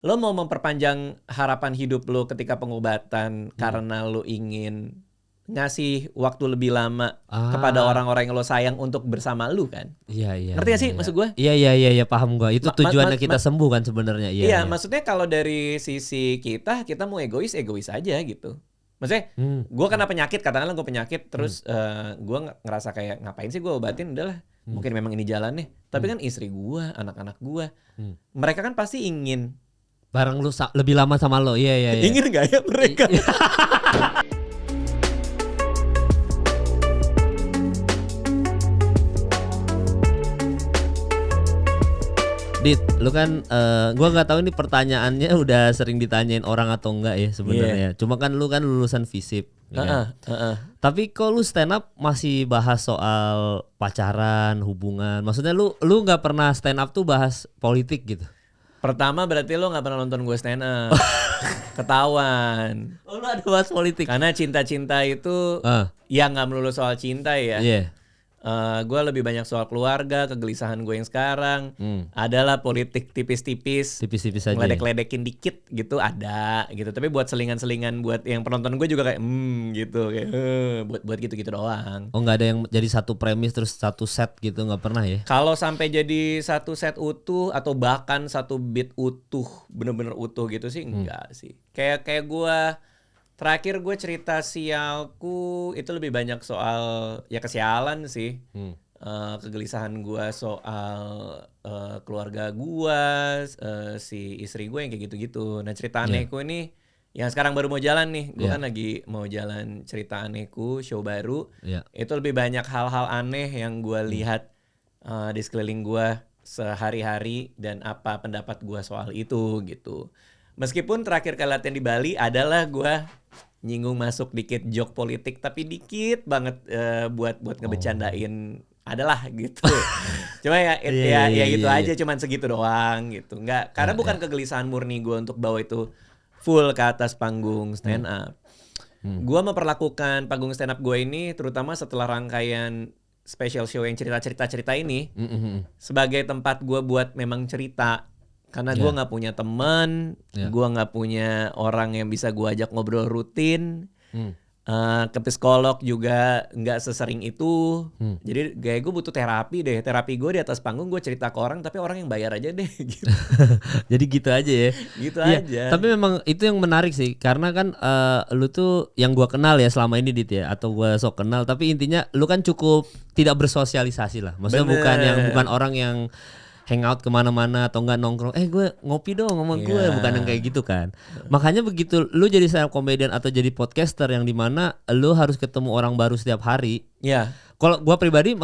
lo mau memperpanjang harapan hidup lo ketika pengobatan karena lo ingin ngasih waktu lebih lama kepada orang-orang yang lo sayang untuk bersama lo kan? Iya. Ngerti gak sih maksud gue? Iya, paham gue. Itu tujuannya kita sembuh kan sebenarnya. Iya, maksudnya kalau dari sisi kita mau egois aja gitu. Maksudnya gue kena penyakit, katakanlah gue penyakit, terus gue ngerasa kayak ngapain sih gue obatin, udahlah mungkin memang ini jalannya. Tapi kan istri gue, anak-anak gue, mereka kan pasti ingin bareng lu lebih lama sama lo. Iya. Ingin gak ya mereka? Dit, lu kan gua nggak tahu ini pertanyaannya udah sering ditanyain orang atau enggak ya sebenarnya. Cuma kan lu kan lulusan FISIP. Ya kan? Tapi kok lu stand up masih bahas soal pacaran, hubungan? Maksudnya lu nggak pernah stand up tuh bahas politik gitu? Pertama berarti lo gak pernah nonton gue stand up. Ketahuan. Oh, lu ada bahas politik? Karena cinta-cinta itu ya gak melulu soal cinta ya. Gue lebih banyak soal keluarga, kegelisahan gue yang sekarang adalah politik tipis-tipis aja, ngeledek-ledekin dikit gitu ada gitu. Tapi buat selingan-selingan buat yang penonton gue juga kayak gitu kayak buat gitu-gitu doang. Oh, nggak ada yang jadi satu premis terus satu set gitu, nggak pernah ya? Kalau sampai jadi satu set utuh atau bahkan satu beat utuh bener-bener utuh gitu sih enggak sih. Kayak gue terakhir gue cerita sialku itu lebih banyak soal ya kesialan sih. Kegelisahan gue soal keluarga gue, si istri gue yang kayak gitu-gitu. Nah cerita anehku ini yang sekarang baru mau jalan nih. Gue kan lagi mau jalan cerita anehku, show baru. Itu lebih banyak hal-hal aneh yang gue lihat di sekeliling gue sehari-hari dan apa pendapat gue soal itu gitu. Meskipun terakhir kali latihan di Bali adalah gue nyinggung masuk dikit joke politik tapi dikit banget buat ngebecandain adalah gitu. Cuma ya gitu aja, cuman segitu doang gitu. Enggak, karena bukan kegelisahan murni gue untuk bawa itu full ke atas panggung stand up. Gue memperlakukan panggung stand up gue ini terutama setelah rangkaian special show yang cerita ini sebagai tempat gue buat memang cerita. Karena gue gak punya teman, gue gak punya orang yang bisa gue ajak ngobrol rutin. Ke psikolog juga gak sesering itu. Jadi kayak gue butuh terapi deh. Terapi gue di atas panggung gue cerita ke orang, tapi orang yang bayar aja deh gitu. Jadi gitu aja ya? Gitu aja. Tapi memang itu yang menarik sih. Karena kan lu tuh yang gue kenal ya selama ini Dit ya. Atau gue sok kenal. Tapi intinya lu kan cukup tidak bersosialisasi lah. Maksudnya bukan orang yang hangout kemana-mana atau enggak nongkrong, gue ngopi dong sama gue, bukan yang kayak gitu kan. Makanya begitu lu jadi stand up comedian atau jadi podcaster yang dimana lu harus ketemu orang baru setiap hari. Kalau gue pribadi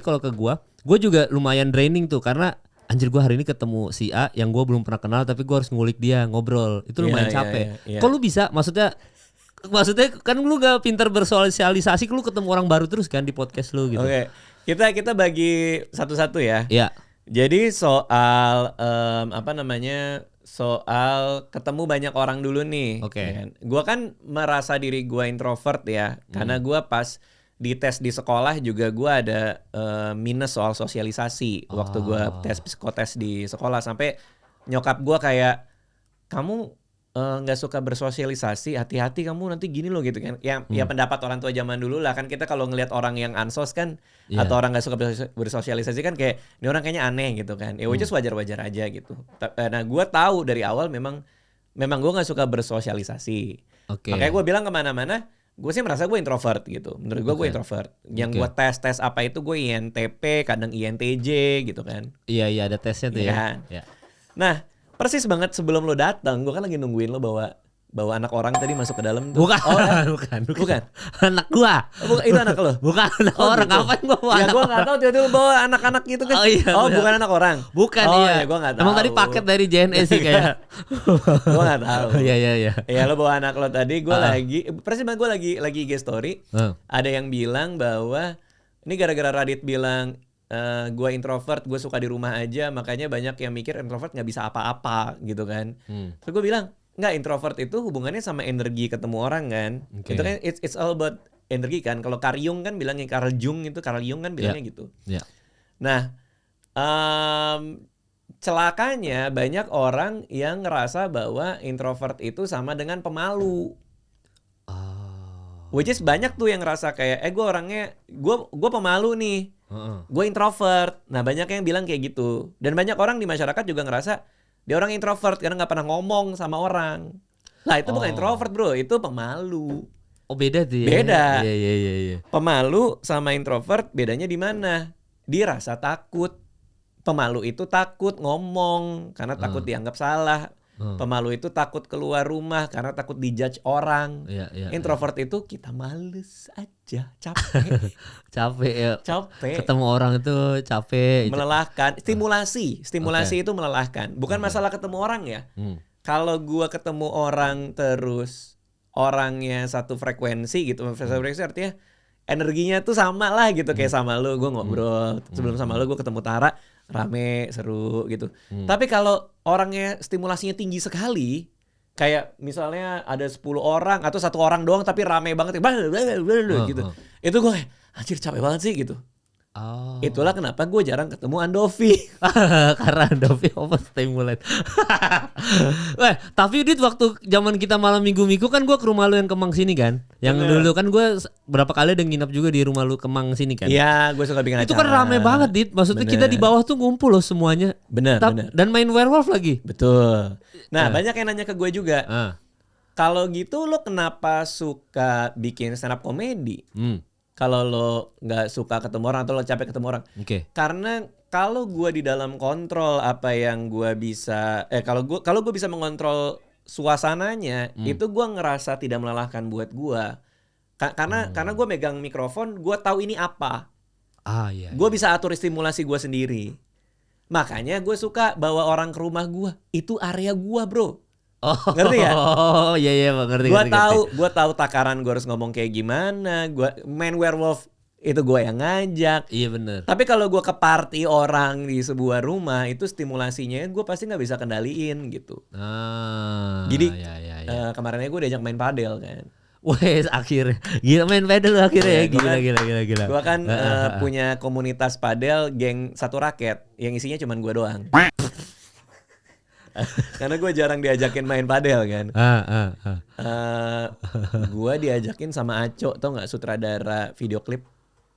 kalau ke gue juga lumayan draining tuh karena anjir gue hari ini ketemu si A yang gue belum pernah kenal tapi gue harus ngulik dia, ngobrol. Itu lumayan capek. Kok lu bisa? Maksudnya kan lu gak pintar bersosialisasi, lu ketemu orang baru terus kan di podcast lu gitu. Oke. Kita bagi satu-satu ya. Iya. Jadi soal soal ketemu banyak orang dulu nih. Gue kan merasa diri gue introvert ya, karena gue pas di tes di sekolah juga gue ada minus soal sosialisasi. Waktu gue tes psikotes di sekolah sampai nyokap gue kayak kamu nggak suka bersosialisasi, hati-hati kamu nanti gini loh gitu kan. Ya pendapat orang tua zaman dulu lah kan, kita kalau ngelihat orang yang ansos kan atau orang nggak suka bersosialisasi kan kayak ini orang kayaknya aneh gitu kan. Ya which is wajar-wajar aja gitu. Nah gue tahu dari awal memang gue nggak suka bersosialisasi. Makanya gue bilang kemana-mana gue sih merasa gue introvert gitu. Menurut gue introvert. Yang gue tes apa itu gue INTP, kadang INTJ gitu kan. Iya ada tesnya tuh ya. Nah persis banget sebelum lo datang, gue kan lagi nungguin lo bawa anak orang tadi masuk ke dalam tuh. Bukan. Anak gua. Itu anak lo? Bukan anak orang. Gitu. Ngapain gua bawa anak? Ya gua nggak tahu tiba-tiba bawa anak-anak gitu kan. Bukan anak orang. Bukan ya gua nggak tahu. Emang tadi paket dari JNE sih kayak. Gua nggak tahu. Iya. Ya lo bawa anak lo tadi, gue persis banget gue lagi IG story. Ada yang bilang bahwa ini gara-gara Radit bilang gue introvert, gue suka di rumah aja, makanya banyak yang mikir introvert nggak bisa apa-apa gitu kan. Terus gue bilang nggak, introvert itu hubungannya sama energi ketemu orang kan. Itu kan it's all about energi kan. Kalau Carl Jung kan bilangnya, Carl Jung kan bilangnya gitu. Nah celakanya banyak orang yang ngerasa bahwa introvert itu sama dengan pemalu. Which is banyak tuh yang ngerasa kayak gue orangnya gue pemalu nih. Gue introvert. Nah, banyak yang bilang kayak gitu. Dan banyak orang di masyarakat juga ngerasa dia orang introvert karena nggak pernah ngomong sama orang. Lah itu bukan introvert, bro, itu pemalu. Oh, beda tuh ya. Beda. Iya. Pemalu sama introvert bedanya di mana? Dia rasa takut. Pemalu itu takut ngomong karena takut dianggap salah. Pemalu itu takut keluar rumah karena takut dijudge orang. Introvert itu kita males aja, capek. Capek ya. Capek. Ketemu orang itu capek. Melelahkan. Stimulasi itu melelahkan. Bukan masalah ketemu orang ya. Kalau gua ketemu orang terus orangnya satu frekuensi gitu, frekuensi artinya energinya tuh sama lah gitu kayak sama lu, gua ngobrol. Sebelum sama lu gua ketemu Tara, rame, seru gitu. Tapi kalau orangnya stimulasinya tinggi sekali, kayak misalnya ada 10 orang atau 1 orang doang tapi rame banget gitu. Itu gue kayak anjir capek banget sih gitu. Itulah kenapa gue jarang ketemu Andovi. Karena Andovi overstimulate. Weh, tapi Dit waktu zaman kita malam minggu-minggu kan gue ke rumah lu yang Kemang sini kan. Yang dulu kan gue berapa kali udah nginap juga di rumah lu Kemang sini kan. Iya, gue suka bikin acara. Itu kan rame banget Dit. Maksudnya kita di bawah tuh ngumpul loh semuanya. Bener. Dan main werewolf lagi. Betul. Nah, banyak yang nanya ke gue juga. Kalau gitu lo kenapa suka bikin stand up comedy? Kalau lo nggak suka ketemu orang atau lo capek ketemu orang? Karena kalau gue di dalam kontrol apa yang gue bisa, kalau gue bisa mengontrol suasananya, itu gue ngerasa tidak melelahkan buat gue. Karena gue megang mikrofon, gue tahu ini apa. Gue bisa atur stimulasi gue sendiri. Makanya gue suka bawa orang ke rumah gue. Itu area gue, bro. Ngerti ya? Oh iya ngerti. Gue tahu takaran gue harus ngomong kayak gimana. Gue main werewolf itu gue yang ngajak. Iya bener. Tapi kalau gue ke party orang di sebuah rumah itu stimulasinya gue pasti nggak bisa kendaliin gitu. Jadi kemarinnya gue diajak main padel kan. Wes akhirnya gila main padel akhirnya ya. Gila. Gue kan punya komunitas padel geng satu raket yang isinya cuman gue doang. Karena gue jarang diajakin main padel kan. Gue diajakin sama Aco, tau nggak, sutradara video klip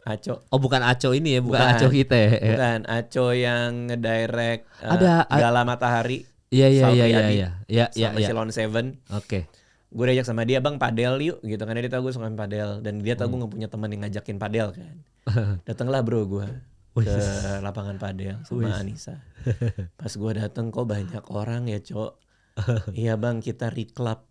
Aco. Oh bukan Aco ini ya, bukan Aco kita ya. Bukan Aco yang ngedirect Gala Matahari. Iya. Sama Silon Seven. Oke. Gue diajak sama dia, bang padel yuk gitu. Karena dia tahu gue suka main padel dan dia tahu gue nggak punya teman yang ngajakin padel kan. Datanglah bro gue ke lapangan padel sama Anissa. Pas gue dateng kok banyak orang ya Cok. Iya bang kita reclub.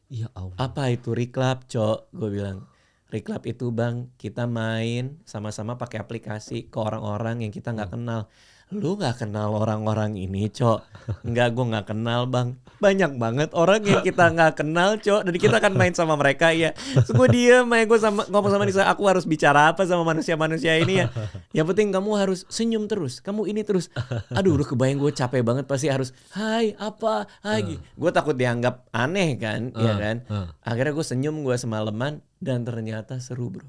Ya Allah. Apa itu reclub Cok? Gue bilang reclub itu bang kita main sama-sama pakai aplikasi ke orang-orang yang kita nggak kenal. Lu nggak kenal orang-orang ini Cok? Enggak, gue nggak kenal bang. Banyak banget orang yang kita nggak kenal Cok. Dan kita akan main sama mereka ya. Terus gue diem, gue ngomong sama Nisa, aku harus bicara apa sama manusia-manusia ini ya. Yang penting kamu harus senyum terus, kamu ini terus. Aduh udah kebayang gue capek banget pasti harus hai apa, hai. Gue takut dianggap aneh kan, ya kan. Akhirnya gue senyum, gue semalaman dan ternyata seru bro.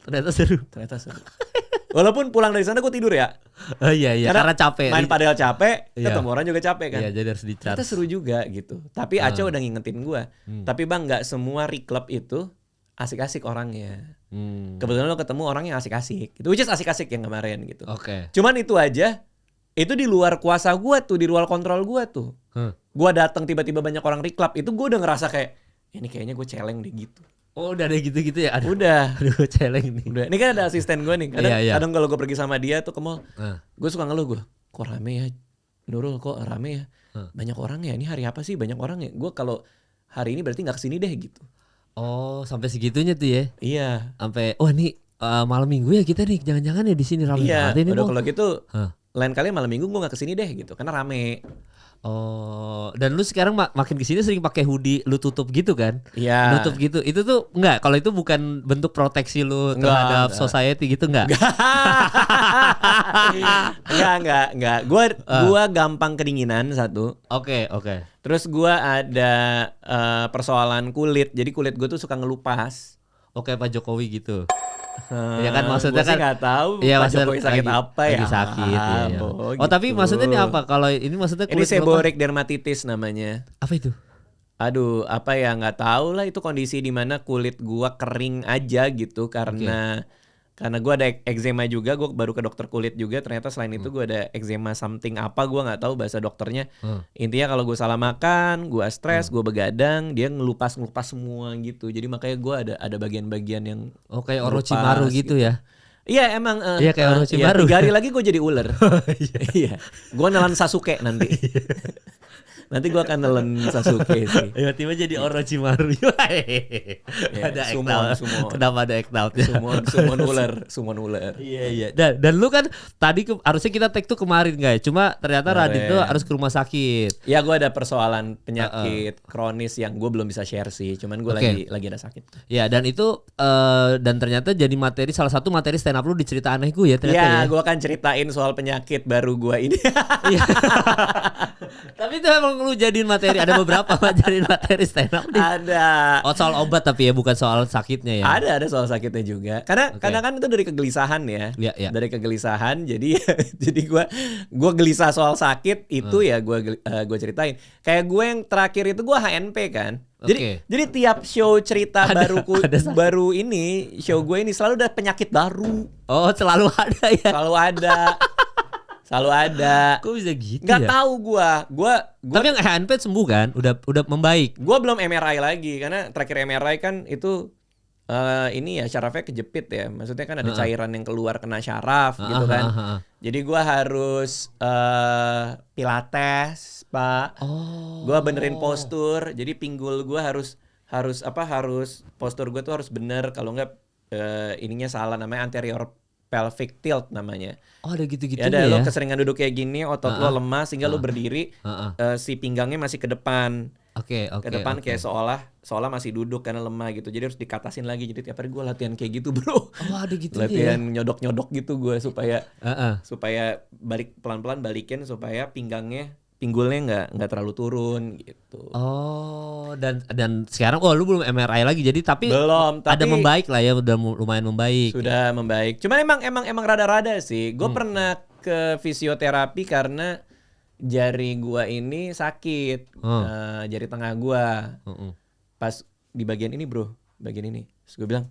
Ternyata seru. Walaupun pulang dari sana gue tidur ya. Iya karena capek. Main padel capek, ketemu orang juga capek kan. Iya jadi harus di-charge. Ternyata seru juga gitu. Tapi Aco udah ngingetin gue. Tapi bang nggak semua reclub itu asik-asik orangnya. Kebetulan lo ketemu orang yang asik-asik. Itu which is asik-asik yang kemarin gitu. Cuman itu aja. Itu di luar kuasa gue tuh, di luar kontrol gue tuh. Gue datang tiba-tiba banyak orang reclub. Itu gue udah ngerasa kayak ini kayaknya gue celeng deh gitu. Oh udah ada gitu-gitu ya? Udah. Aduh celeng nih. Udah. Ini kan ada asisten gue nih. Kadang kalau gue pergi sama dia tuh ke mall, gue suka ngeluh gue. Kok rame ya? Nurul kok rame ya? Banyak orang ya? Ini hari apa sih banyak orang ya? Gue kalau hari ini berarti gak kesini deh gitu. Oh sampai segitunya tuh ya? Iya. Sampai ini malam minggu ya kita nih. Jangan-jangan ya di sini rame banget ini. Iya. Kalau gitu lain kali malam minggu gue gak kesini deh gitu. Karena rame. Oh, dan lu sekarang makin kesini sering pakai hoodie lu tutup gitu kan? Iya. Nutup gitu. Itu tuh enggak, kalau itu bukan bentuk proteksi lu terhadap society gitu enggak? Enggak. Gua gampang kedinginan satu. Oke. Terus gua ada persoalan kulit. Jadi kulit gua tuh suka ngelupas. Oke, Pak Jokowi gitu. Ya kan maksudnya Gua sih kan nggak tahu iya, Pak maksudnya Jokowi sakit apa ya. lagi sakit ya, ya. Oh tapi gitu. maksudnya ini apa? Kalau ini maksudnya Ini kulit lu apa? seborrheic dermatitis namanya. Apa itu? Aduh, apa ya, nggak tahu lah, itu kondisi di mana kulit gua kering aja gitu karena gua ada eczema juga. Gua baru ke dokter kulit juga, ternyata selain itu gua ada eczema something apa, gua nggak tahu bahasa dokternya. Intinya kalau gua salah makan, gua stres, gua begadang, dia ngelupas semua gitu. Jadi makanya gua ada bagian-bagian yang Oh kayak ngelupas Orochimaru gitu ya. Iya emang Iya, kayak Orochimaru. 3 hari lagi gue jadi ular. Iya. Gue nelan Sasuke nanti. Nanti gue akan nelan Sasuke sih. Tiba-tiba jadi Orochimaru. Ada Summon. Kenapa ada ektalnya? Summon ular. Iya. Dan lu kan tadi harusnya kita take tuh kemarin guys. Cuma ternyata Radit tuh harus ke rumah sakit. Ya gue ada persoalan penyakit kronis yang gue belum bisa share sih. Cuman gue lagi ada sakit. Ya dan itu dan ternyata jadi salah satu materi stand up lu di cerita aneh gue ya ternyata ya. Ya gue akan ceritain soal penyakit baru gue ini. Iya. Tapi itu emang lu jadiin materi, ada beberapa jadiin materi stand up nih. Ada. Oh soal obat tapi ya bukan soal sakitnya ya. Ada soal sakitnya juga. Karena kan itu dari kegelisahan ya. Iya. Dari kegelisahan. Jadi gua gelisah soal sakit itu ya gua ceritain. Kayak gue yang terakhir itu gua HNP kan. Jadi tiap show cerita baru ini, show gue ini selalu ada penyakit baru. Oh, selalu ada ya. Selalu ada. Kok bisa gitu Nggak ya? tahu gua. Tapi yang HNP sembuh kan? Udah membaik. Gua belum MRI lagi karena terakhir MRI kan itu ini ya syarafnya kejepit ya. Maksudnya kan ada cairan yang keluar kena syaraf gitu kan. Jadi gua harus pilates, Pak. Gua benerin postur. Jadi pinggul gua harus postur gua tuh harus bener, kalau enggak ininya salah, namanya anterior pelvic tilt namanya. Oh ada gitu-gitu ya. Ada ya? lo keseringan duduk kayak gini, otot lo lemah sehingga lo berdiri, si pinggangnya masih ke depan. Oke. Ke depan kayak seolah masih duduk karena lemah gitu. Jadi harus dikatasin lagi. Jadi tiap hari gue latihan kayak gitu bro. Oh ada gitu latihan nyodok-nyodok gitu gue supaya balik pelan-pelan balikin supaya pinggulnya nggak terlalu turun gitu. Oh dan sekarang lu belum MRI lagi jadi tapi belum, ada membaik lah ya, udah lumayan membaik. Sudah membaik. Cuman emang rada-rada sih. Gue pernah ke fisioterapi karena jari gua ini sakit, jari tengah gua. Pas di bagian ini bro, bagian ini. Terus gue bilang,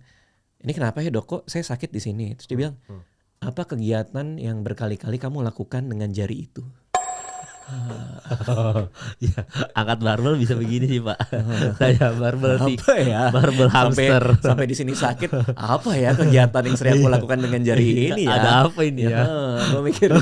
ini kenapa ya dok, kok saya sakit di sini? Terus dia bilang, apa kegiatan yang berkali-kali kamu lakukan dengan jari itu? Ya, angkat barbel bisa begini sih pak. Saya barbel barbel hamster. Sampai di sini sakit. Apa ya kegiatan yang sering aku lakukan dengan jari ini ya? Ada apa ini ya? Gue mikir.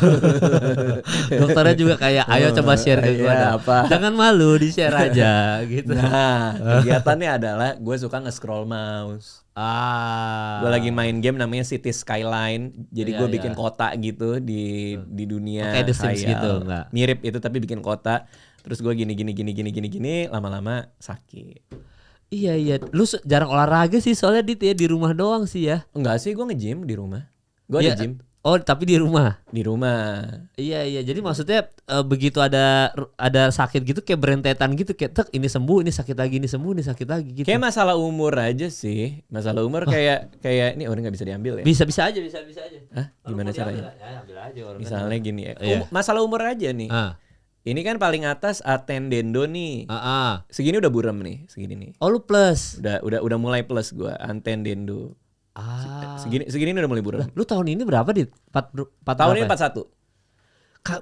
Dokternya juga kayak, ayo coba share ke gue. Apa? Jangan malu, di share aja gitu. Nah, kegiatannya adalah gue suka nge-scroll mouse. Gue lagi main game namanya City Skyline. Jadi gue bikin kota gitu di dunia kayak The Sims gitu enggak? Mirip itu tapi bikin kota. Terus gue gini lama-lama sakit. Iya. Lu jarang olahraga sih soalnya Dit ya, di rumah doang sih ya. Enggak sih, gue nge-gym di rumah. Gue ada gym. Oh, tapi di rumah. Di rumah. Iya. Jadi maksudnya begitu ada sakit gitu kayak berentetan gitu, kayak tek ini sembuh, ini sakit lagi, ini sembuh, ini sakit lagi gitu. Kayak masalah umur aja sih. Masalah umur kayak ini orang nggak bisa diambil ya. Bisa aja. Hah? Gimana caranya? Ya, ambil aja orang. Misalnya gini ya. Masalah umur aja nih. Ini kan paling atas antendendo nih. Segini udah buram nih, segini nih. Oh, lu plus. Udah mulai plus gua antendendo. Segini udah mulai buram. Lu tahun ini berapa Dit? 4 tahun ini 41.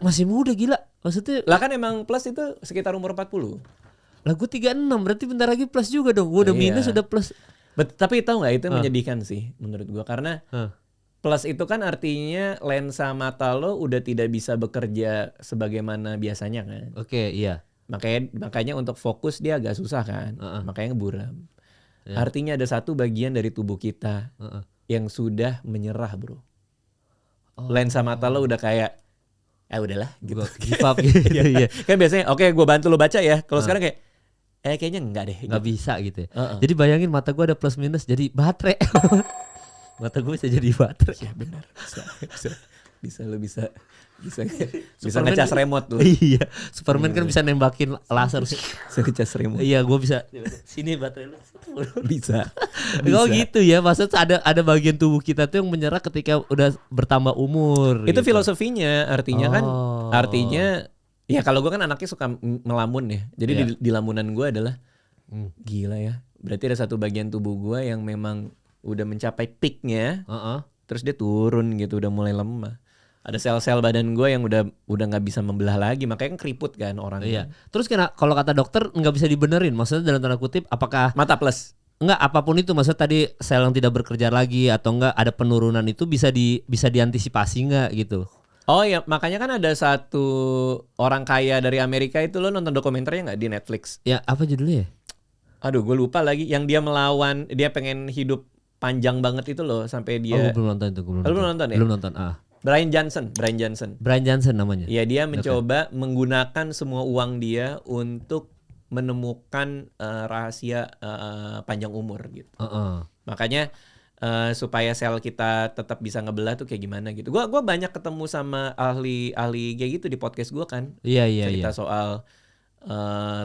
Masih muda gila. Maksudnya lah kan emang plus itu sekitar umur 40. Lah gue 36, berarti bentar lagi plus juga dong. Gue udah minus udah plus. Tapi tahu nggak itu menyedihkan sih menurut gua karena plus itu kan artinya lensa mata lo udah tidak bisa bekerja sebagaimana biasanya kan. Oke, iya. Makanya untuk fokus dia agak susah kan. Makanya buram. Artinya ada satu bagian dari tubuh kita yang sudah menyerah bro. Lensa mata lo udah kayak udahlah gitu. Give up gitu ya. Kan biasanya oke, gue bantu lo baca ya. Kalau sekarang kayak kayaknya enggak deh. Nggak bisa gitu ya. Jadi bayangin mata gue ada plus minus jadi baterai. Mata gue bisa jadi baterai. Ya benar. Bisa. Lo bisa Superman ngecas kan- remote tuh. Iya, Superman kan bisa nembakin laser. Bisa ngecas remote. Iya, gue bisa. Sini baterai lu. Bisa. Oh gitu ya, maksudnya ada bagian tubuh kita tuh yang menyerah ketika udah bertambah umur. Itu gitu. filosofinya, artinya kan, Oh. artinya ya kalau gue kan anaknya suka melamun ya. Jadi Iya. di lamunan gue adalah gila ya. Berarti ada satu bagian tubuh gue yang memang udah mencapai peaknya, Heeh. terus dia turun gitu, udah mulai lemah. Ada sel-sel badan gue yang udah nggak bisa membelah lagi, makanya kan keriput kan orang. Iya. Terus kalau kata dokter nggak bisa dibenerin, maksudnya dalam tanda kutip apakah Mata plus. enggak apapun itu, maksudnya tadi sel yang tidak bekerja lagi atau enggak ada penurunan itu bisa diantisipasi enggak gitu. Oh ya, makanya kan ada satu orang kaya dari Amerika itu, lo nonton dokumenternya nggak di Netflix? Ya, apa judulnya ya? Aduh, gue lupa lagi. Yang dia melawan, dia pengen hidup panjang banget itu loh, sampai Oh, dia. gue belum nonton itu, gue belum Oh, lu nonton. belum nonton ya? Belum nonton. Brian Johnson. Brian Johnson namanya. Ya, dia mencoba menggunakan semua uang dia untuk menemukan rahasia panjang umur gitu. Heeh. Makanya supaya sel kita tetap bisa ngebelah tuh kayak gimana gitu. Gua banyak ketemu sama ahli kayak gitu di podcast gua kan. Iya. Cerita soal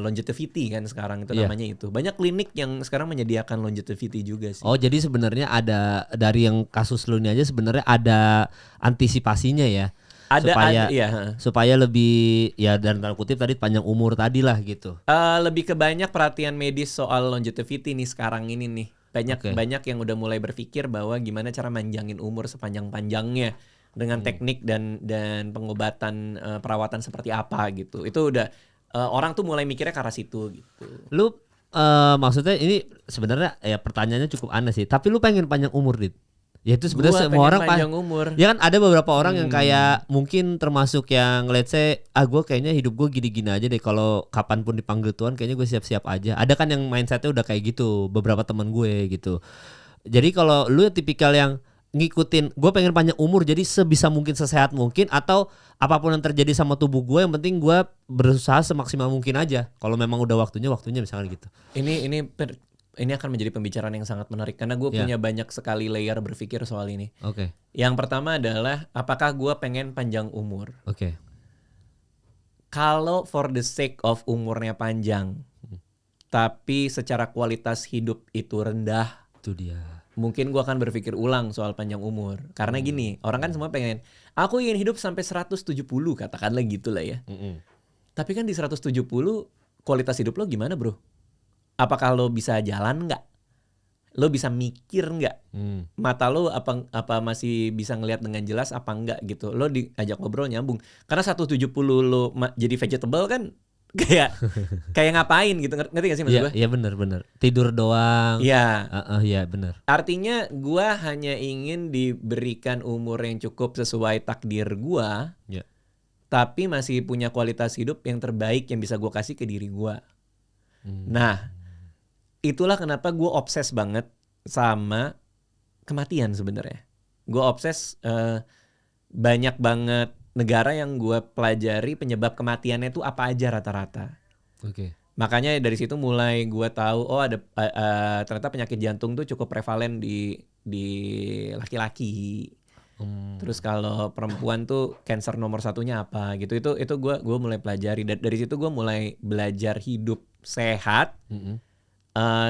longevity kan sekarang itu Iya. namanya itu. Banyak klinik yang sekarang menyediakan longevity juga sih. Oh, jadi sebenarnya ada dari yang kasus lu ini aja sebenarnya ada antisipasinya ya. Supaya lebih ya dalam tanda kutip tadi panjang umur tadi lah gitu. Lebih ke banyak perhatian medis soal longevity nih sekarang ini nih. Banyak yang udah mulai berpikir bahwa gimana cara manjangin umur sepanjang-panjangnya dengan teknik dan pengobatan perawatan seperti apa gitu. Itu udah orang tuh mulai mikirnya ke arah situ gitu. Lu maksudnya ini sebenarnya ya pertanyaannya cukup aneh sih. Tapi lu pengen panjang umur, Dit? Ya itu sebenarnya semua orang panjang umur. Ya kan ada beberapa orang yang kayak mungkin termasuk yang let's say gue kayaknya hidup gue gini-gini aja deh, kalau kapanpun dipanggil Tuhan kayaknya gue siap-siap aja. Ada kan yang mindsetnya udah kayak gitu, beberapa teman gue gitu. Jadi kalau lu tipikal yang ngikutin gue pengen panjang umur jadi sebisa mungkin sesehat mungkin, atau apapun yang terjadi sama tubuh gue yang penting gue berusaha semaksimal mungkin aja, kalau memang udah waktunya misalnya gitu. Ini akan menjadi pembicaraan yang sangat menarik karena gue punya banyak sekali layer berpikir soal ini. Oke. Yang pertama adalah apakah gue pengen panjang umur? Oke. Kalau for the sake of umurnya panjang, tapi secara kualitas hidup itu rendah, Itu dia. mungkin gue akan berpikir ulang soal panjang umur. Karena gini, orang kan semua pengen, aku ingin hidup sampai 170 katakanlah gitu lah ya. Tapi kan di 170 kualitas hidup lo gimana bro? Apakah lo bisa jalan nggak? Lo bisa mikir nggak? Mata lo apa masih bisa ngelihat dengan jelas apa enggak gitu? Lo diajak ngobrol nyambung. Karena 170 lo jadi vegetable kan kayak ngapain gitu, ngerti gak sih maksud gue? Iya benar. Tidur doang. Iya. Iya benar. Artinya gue hanya ingin diberikan umur yang cukup sesuai takdir gue, tapi masih punya kualitas hidup yang terbaik yang bisa gue kasih ke diri gue. Nah, itulah kenapa gue obses banget sama kematian sebenarnya. Gue obses banyak banget negara yang gue pelajari penyebab kematiannya itu apa aja rata-rata. Oke. Makanya dari situ mulai gue tahu ada ternyata penyakit jantung tuh cukup prevalen di laki-laki. Terus kalau perempuan tuh cancer nomor satunya apa gitu. Itu gue mulai pelajari. Dari situ gue mulai belajar hidup sehat.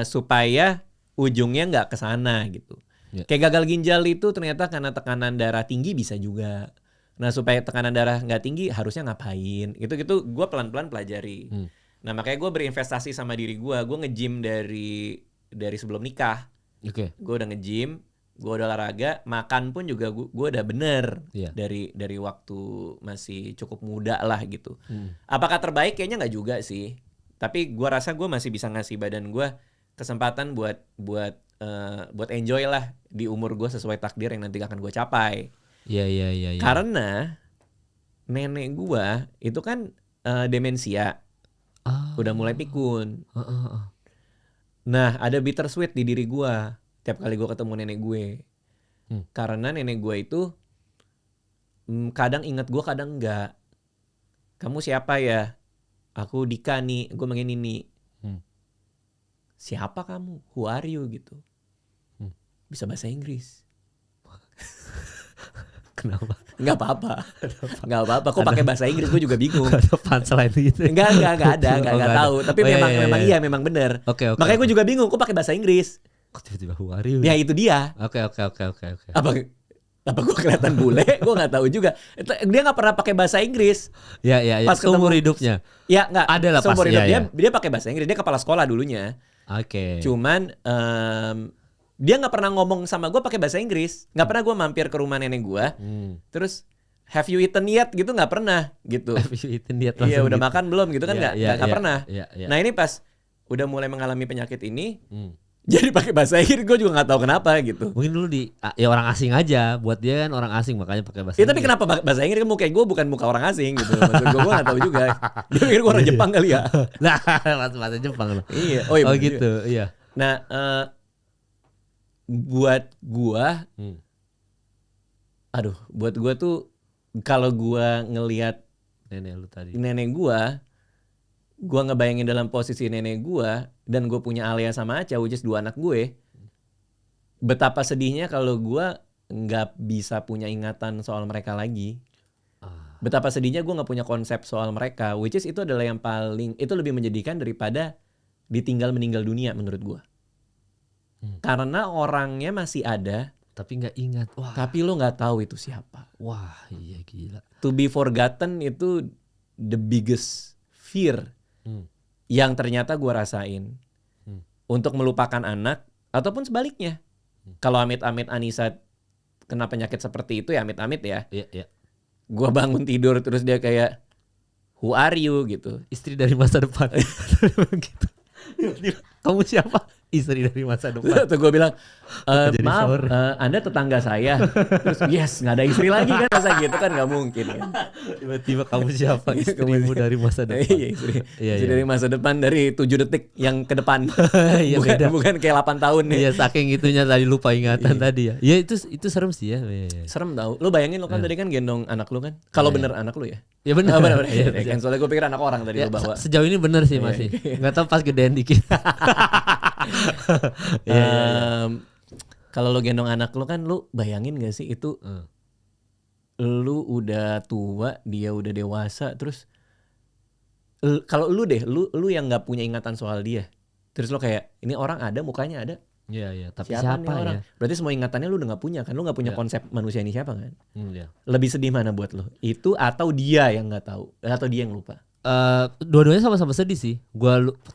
Supaya ujungnya nggak kesana gitu. Kayak gagal ginjal itu ternyata karena tekanan darah tinggi bisa juga. Nah supaya tekanan darah nggak tinggi harusnya ngapain? Gitu gue pelan-pelan pelajari. Nah makanya gue berinvestasi sama diri gue. Gue nge-gym dari sebelum nikah. Gue udah nge-gym, gue udah olahraga, makan pun juga gue udah bener dari waktu masih cukup muda lah gitu. Apakah terbaik? Kayaknya nggak juga sih. Tapi gue rasa gue masih bisa ngasih badan gue kesempatan buat enjoy lah di umur gue sesuai takdir yang nanti akan gue capai. Iya. Karena nenek gue itu kan demensia, udah mulai pikun. Nah ada bittersweet di diri gue tiap kali gue ketemu nenek gue. Karena nenek gue itu kadang ingat gue, kadang enggak. Kamu siapa ya? Aku Dika nih, gue manggil Nini. Siapa kamu? Who are you gitu? Bisa bahasa Inggris. Kenapa? Nggak apa-apa. Nggak apa-apa. Kok pakai bahasa Inggris gue juga bingung. Ada punchline gitu. Nggak ada. Nggak tahu. Tapi memang bener. Oke. Makanya gue juga bingung. Kok pakai bahasa Inggris? Kok tiba-tiba who are you? Ya itu dia. Oke. Apa gue kelihatan bule? Gue nggak tahu juga. Dia nggak pernah pakai bahasa Inggris. Ya. Pas seumur hidupnya. Ya nggak. Ada lah seumur pasti. Hidup dia pakai bahasa Inggris. Dia kepala sekolah dulunya. Oke. Cuman dia nggak pernah ngomong sama gue pakai bahasa Inggris. Nggak pernah gue mampir ke rumah nenek gue. Terus have you eaten yet gitu nggak pernah gitu. Have you eaten yet? Iya udah makan belum gitu kan nggak pernah. Iya. Nah ini pas udah mulai mengalami penyakit ini. Jadi pakai bahasa Inggris gue juga nggak tahu kenapa gitu. Mungkin dulu ya orang asing aja, buat dia kan orang asing makanya pakai bahasa Inggris. Tapi kenapa bahasa Inggris kan muka gue bukan muka orang asing gitu. Maksud gue nggak tahu juga. Dia pikir gue orang Jepang kali ya. Nah, bahasa Jepang loh. Iya. Oh gitu, iya. Nah, buat gue, buat gue tuh kalau gue ngelihat nenek gue ngebayangin dalam posisi nenek gue dan gue punya Alia sama Aca, which is 2 anak gue, betapa sedihnya kalau gue nggak bisa punya ingatan soal mereka lagi. Betapa sedihnya gue nggak punya konsep soal mereka, which is itu adalah yang paling, itu lebih menjadikan daripada ditinggal meninggal dunia menurut gue. Karena orangnya masih ada, tapi nggak ingat. Wah. Tapi lo nggak tahu itu siapa. Wah, iya gila. To be forgotten itu the biggest fear yang ternyata gue rasain. Untuk melupakan anak ataupun sebaliknya. Kalau amit-amit Anissa kena penyakit seperti itu ya amit-amit ya. Iya. Gue bangun tidur terus dia kayak who are you gitu. Istri dari masa depan. Gitu. Kamu siapa? Istri dari masa depan. Tuh gue bilang maaf Anda tetangga saya. Terus yes nggak ada istri lagi kan, masa gitu kan nggak mungkin kan. Tiba-tiba kamu siapa? Istrimu dari masa depan. Iya istri dari masa depan dari 7 detik yang ke depan. bukan kayak 8 tahun nih. Iya saking itunya tadi lupa ingatan tadi ya. Ya itu serem sih ya. Serem tau. Lu bayangin lo kan tadi kan gendong anak lu kan. Kalau bener anak lu ya. Ya benar. Kan soalnya gue pikir anak orang tadi lu bawa. Sejauh ini bener sih masih. Nggak tahu pas gedean dikit. Kalau lo gendong anak lo kan lu bayangin gak sih itu lu udah tua dia udah dewasa terus kalau lu yang nggak punya ingatan soal dia terus lo kayak ini orang ada mukanya ada tapi siapa orang? Ya Berarti semua ingatannya lu udah nggak punya kan, lu nggak punya konsep manusia ini siapa kan. Lebih sedih mana buat lo, itu atau dia yang nggak tahu atau dia yang lupa? Dua-duanya sama-sama sedih sih.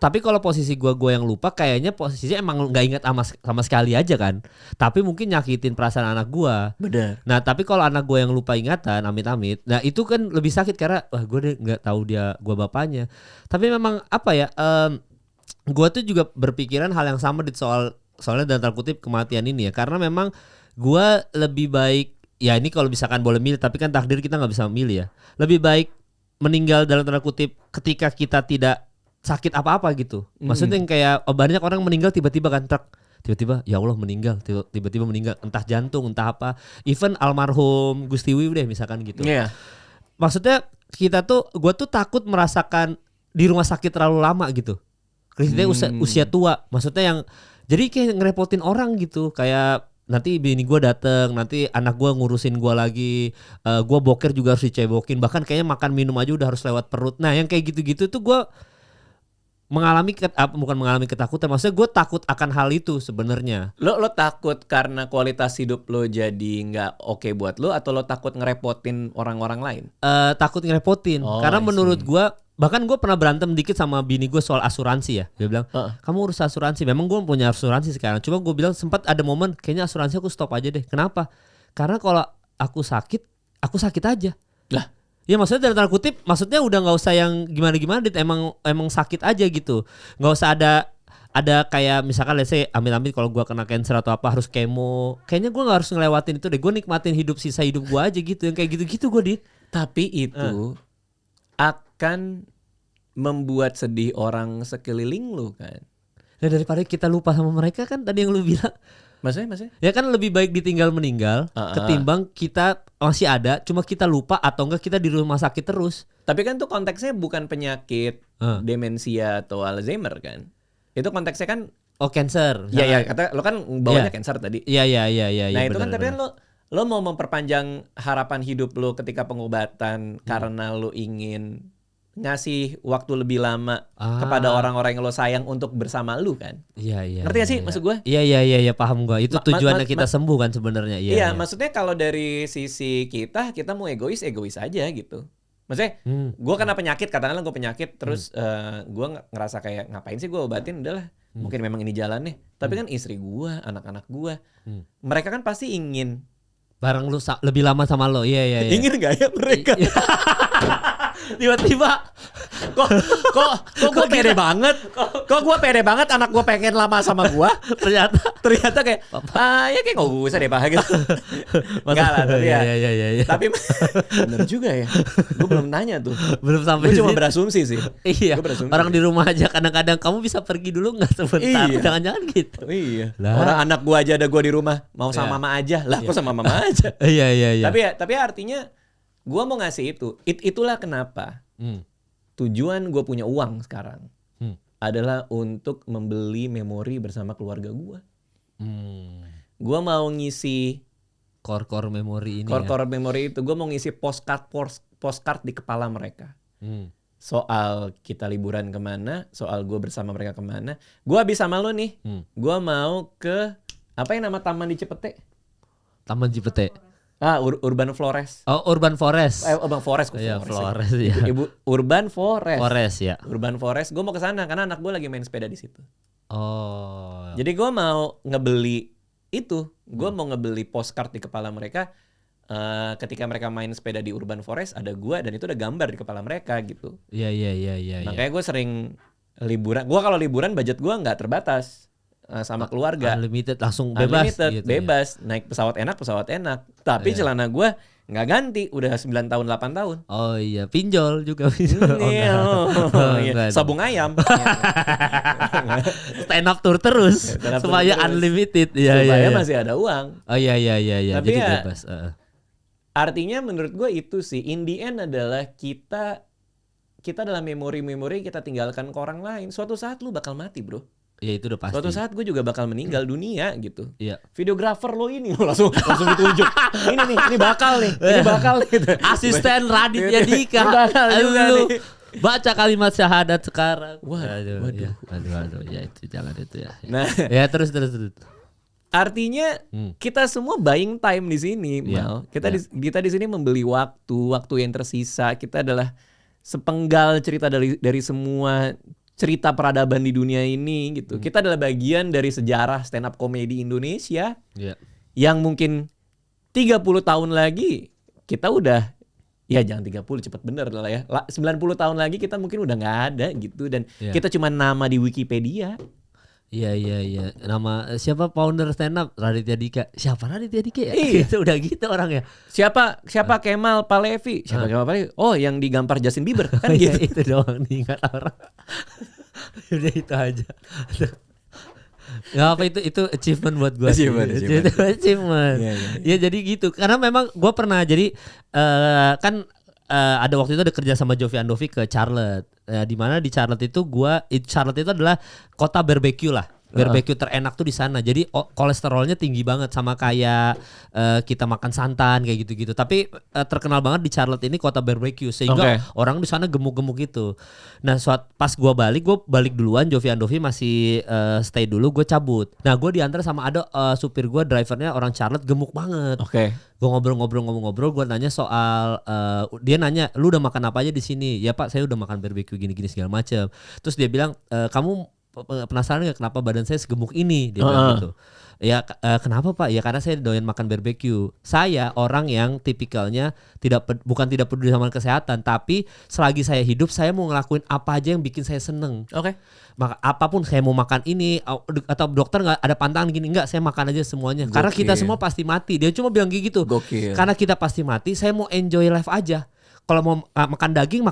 Tapi kalau posisi gua yang lupa kayaknya posisinya emang nggak ingat sama sekali aja kan. Tapi mungkin nyakitin perasaan anak gua. Bener. Nah tapi kalau anak gua yang lupa ingatan, amit-amit, nah itu kan lebih sakit karena gua nggak tahu gua bapaknya. Tapi memang apa ya? Gua tuh juga berpikiran hal yang sama soalnya dalam tanda kutip kematian ini ya. Karena memang gua lebih baik ya ini kalau misalkan boleh milih, tapi kan takdir kita nggak bisa milih ya. Lebih baik meninggal dalam tanda kutip ketika kita tidak sakit apa-apa gitu. Maksudnya yang kayak banyak orang meninggal tiba-tiba kan tiba-tiba ya Allah meninggal, tiba-tiba meninggal entah jantung entah apa. Even almarhum Gustiwi deh misalkan gitu. Yeah. Maksudnya gue tuh takut merasakan di rumah sakit terlalu lama gitu. Kita usia tua. Maksudnya yang jadi kayak ngerepotin orang gitu, kayak nanti bini gue dateng, nanti anak gue ngurusin gue lagi, gue boker juga harus dicebokin, bahkan kayaknya makan minum aja udah harus lewat perut. Nah yang kayak gitu-gitu tuh gue bukan mengalami ketakutan, maksudnya gue takut akan hal itu sebenarnya. Lo takut karena kualitas hidup lo jadi nggak oke buat lo, atau lo takut ngerepotin orang-orang lain? Takut ngerepotin, karena menurut gue, bahkan gue pernah berantem dikit sama bini gue soal asuransi ya. Dia bilang, kamu urus asuransi. Memang gue punya asuransi sekarang. Cuma gue bilang sempat ada momen kayaknya asuransi aku stop aja deh. Kenapa? Karena kalau aku sakit aja. Lah, ya maksudnya dalam tanda kutip, maksudnya udah nggak usah yang gimana-gimana. Emang sakit aja gitu. Nggak usah ada kayak misalkan let's say amit-amit kalau gue kena cancer atau apa harus kemo. Kayaknya gue nggak harus ngelewatin itu deh. Gue nikmatin sisa hidup gue aja gitu. Yang kayak gitu-gitu gue Dit. Tapi itu akan membuat sedih orang sekeliling lu kan. Nah daripada kita lupa sama mereka kan tadi yang lu bilang. Maksudnya? Ya kan lebih baik ditinggal meninggal ketimbang kita masih ada cuma kita lupa atau enggak kita di rumah sakit terus. Tapi kan tuh konteksnya bukan penyakit demensia atau Alzheimer kan. Itu konteksnya kan cancer. Iya kata lo kan bawanya cancer tadi. Iya. Nah itu kan tapi kan lo lo mau memperpanjang harapan hidup lo ketika pengobatan karena lo ingin ngasih waktu lebih lama kepada orang-orang yang lo sayang untuk bersama lo kan. Iya. Ngerti gak sih maksud gue? Iya, paham gue. Itu tujuannya kita sembuh kan sebenarnya. Iya, maksudnya kalau dari sisi kita mau egois aja gitu. Maksudnya gue kena penyakit, katakanlah gue penyakit, terus gue ngerasa kayak ngapain sih gue obatin, udahlah mungkin memang ini jalannya. Tapi kan istri gue, anak-anak gue, mereka kan pasti ingin bareng lu lebih lama sama lo. Iya. Ingin gak ya mereka? Tiba-tiba kok gue pede banget, kok gue pede banget anak gue pengen lama sama gue, ternyata kayak ya kayak nggak usah deh pak gitu. Enggak lah, tapi ya. Tapi bener juga ya, gue belum nanya tuh, belum sampai. Gue cuma berasumsi sih. Iya. Orang di rumah aja kadang-kadang kamu bisa pergi dulu nggak sebentar, jangan-jangan gitu. Iya. Orang anak gue aja ada gue di rumah, mau sama mama aja lah, kok sama mama aja. Iya. Tapi artinya gue mau ngasih itu. Itulah kenapa tujuan gue punya uang sekarang adalah untuk membeli memori bersama keluarga gue. Gue mau ngisi core memori ini. Core memori itu gue mau ngisi postcard di kepala mereka. Soal kita liburan kemana, soal gue bersama mereka kemana. Gue habis sama lo nih. Gue mau ke apa yang nama taman di Cipete? Taman Cipete. Urban Flores. Oh, Urban Forest. Urban Forest. Iya, Flores ya. Urban Forest. Forest ya. Urban Forest. Gue mau ke sana karena anak gue lagi main sepeda di situ. Oh. Jadi gue mau ngebeli itu. Gue mau ngebeli postcard di kepala mereka. Ketika mereka main sepeda di Urban Forest ada gue dan itu ada gambar di kepala mereka gitu. Iya. Makanya gue sering liburan. Gue kalau liburan budget gue nggak terbatas. Sama keluarga unlimited langsung bebas gitu, bebas ya. Naik pesawat enak tapi celana gue nggak ganti udah 9 tahun 8 tahun. Oh iya, pinjol juga. Iya. Sabung ayam. Stand up tour terus supaya unlimited ya, supaya masih ada uang. Oh iya. Tapi jadi ya, bebas. Artinya menurut gue itu sih in the end adalah kita adalah memori-memori kita tinggalkan ke orang lain. Suatu saat lu bakal mati bro. Ya itu udah pasti. Suatu saat gue juga bakal meninggal dunia gitu. Iya. Videografer lo ini langsung ditunjuk. Ini bakal nih. Gitu. Asisten Raditya Dika. Bakal juga nih. Baca kalimat syahadat sekarang. Waduh. Ya itu jangan itu ya. Nah, ya terus. Artinya kita semua buying time di sini, Mal. Kita di sini membeli waktu yang tersisa. Kita adalah sepenggal cerita dari semua cerita peradaban di dunia ini gitu. Kita adalah bagian dari sejarah stand up comedy Indonesia. Yang mungkin 30 tahun lagi kita udah, ya jangan 30 cepet bener lah ya. 90 tahun lagi kita mungkin udah gak ada gitu. Dan kita cuma nama di Wikipedia. Iya. Nama siapa founder stand up? Raditya Dika. Siapa Raditya Dika ya? Iya. Udah gitu orangnya. Siapa Kemal Palevi? Siapa Kemal Palevi? Oh, yang digampar Justin Bieber kan gitu. Itu doang diingat orang. Udah itu aja. Nggak apa itu achievement buat gue. Achievement. Ya jadi gitu. Karena memang gue pernah jadi kan ada waktu itu ada kerja sama Jovi Andovi ke Charlotte. Di mana di Charlotte itu Charlotte itu adalah kota barbecue lah. Barbecue terenak tuh di sana. Jadi kolesterolnya tinggi banget sama kayak kita makan santan kayak gitu-gitu. Tapi terkenal banget di Charlotte ini kota barbecue sehingga orang di sana gemuk-gemuk gitu. Nah, pas gue balik duluan, Jovi Andovi masih stay dulu, gue cabut. Nah, gue diantar sama ada supir gue, drivernya orang Charlotte gemuk banget. Gue ngobrol, gue nanya soal dia nanya, "Lu udah makan apa aja di sini?" "Ya, Pak, saya udah makan barbecue gini-gini segala macam." Terus dia bilang, "Kamu penasaran gak kenapa badan saya segemuk ini?" Dia bilang gitu. Ya kenapa Pak? Ya karena saya doyan makan barbecue. Saya orang yang tipikalnya bukan tidak peduli sama kesehatan, tapi selagi saya hidup saya mau ngelakuin apa aja yang bikin saya seneng. Maka apapun saya mau makan ini atau dokter nggak ada pantangan gini, nggak, saya makan aja semuanya. Karena kita semua pasti mati. Dia cuma bilang kayak gitu. Karena kita pasti mati, saya mau enjoy life aja. Kalau mau makan daging,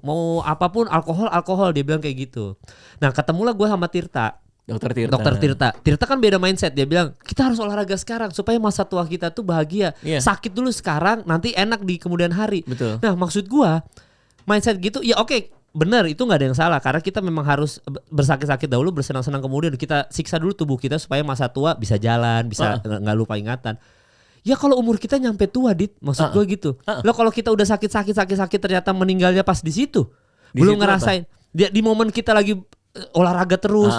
mau apapun alkohol, dia bilang kayak gitu. Nah, ketemulah gue sama Tirta. Dokter Tirta kan beda mindset. Dia bilang kita harus olahraga sekarang supaya masa tua kita tuh bahagia. Sakit dulu sekarang, nanti enak di kemudian hari. Betul. Nah, maksud gue mindset gitu, ya oke, benar, itu nggak ada yang salah. Karena kita memang harus bersakit-sakit dahulu, bersenang-senang kemudian kita siksa dulu tubuh kita supaya masa tua bisa jalan, bisa nggak lupa ingatan. Ya kalau umur kita nyampe tua, Dit, maksud gue gitu. Lo kalau kita udah sakit ternyata meninggalnya pas di situ. Belum ngerasain. Dia di momen kita lagi olahraga terus.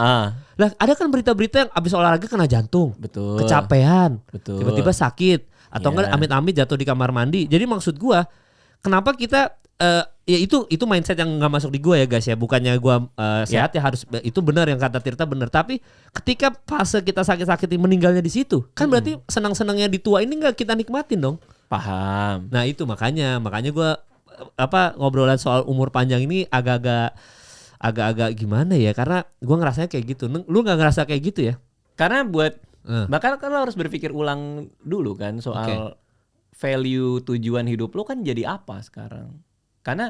Lah ada kan berita-berita yang abis olahraga kena jantung. Betul. Kecapean. Betul. Tiba-tiba sakit atau enggak amit-amit jatuh di kamar mandi. Jadi maksud gua, kenapa kita ya itu mindset yang nggak masuk di gua ya guys ya. Bukannya gua sehat ya harus itu benar yang kata Tirta benar. Tapi ketika fase kita sakit-sakit meninggalnya di situ, kan berarti senang-senangnya di tua ini nggak kita nikmatin dong. Paham. Nah itu makanya gua ngobrolan soal umur panjang ini agak-agak gimana ya, karena gua ngerasanya kayak gitu. Lu nggak ngerasa kayak gitu ya? Karena buat bahkan kan lo harus berpikir ulang dulu kan soal value tujuan hidup lo kan jadi apa sekarang. Karena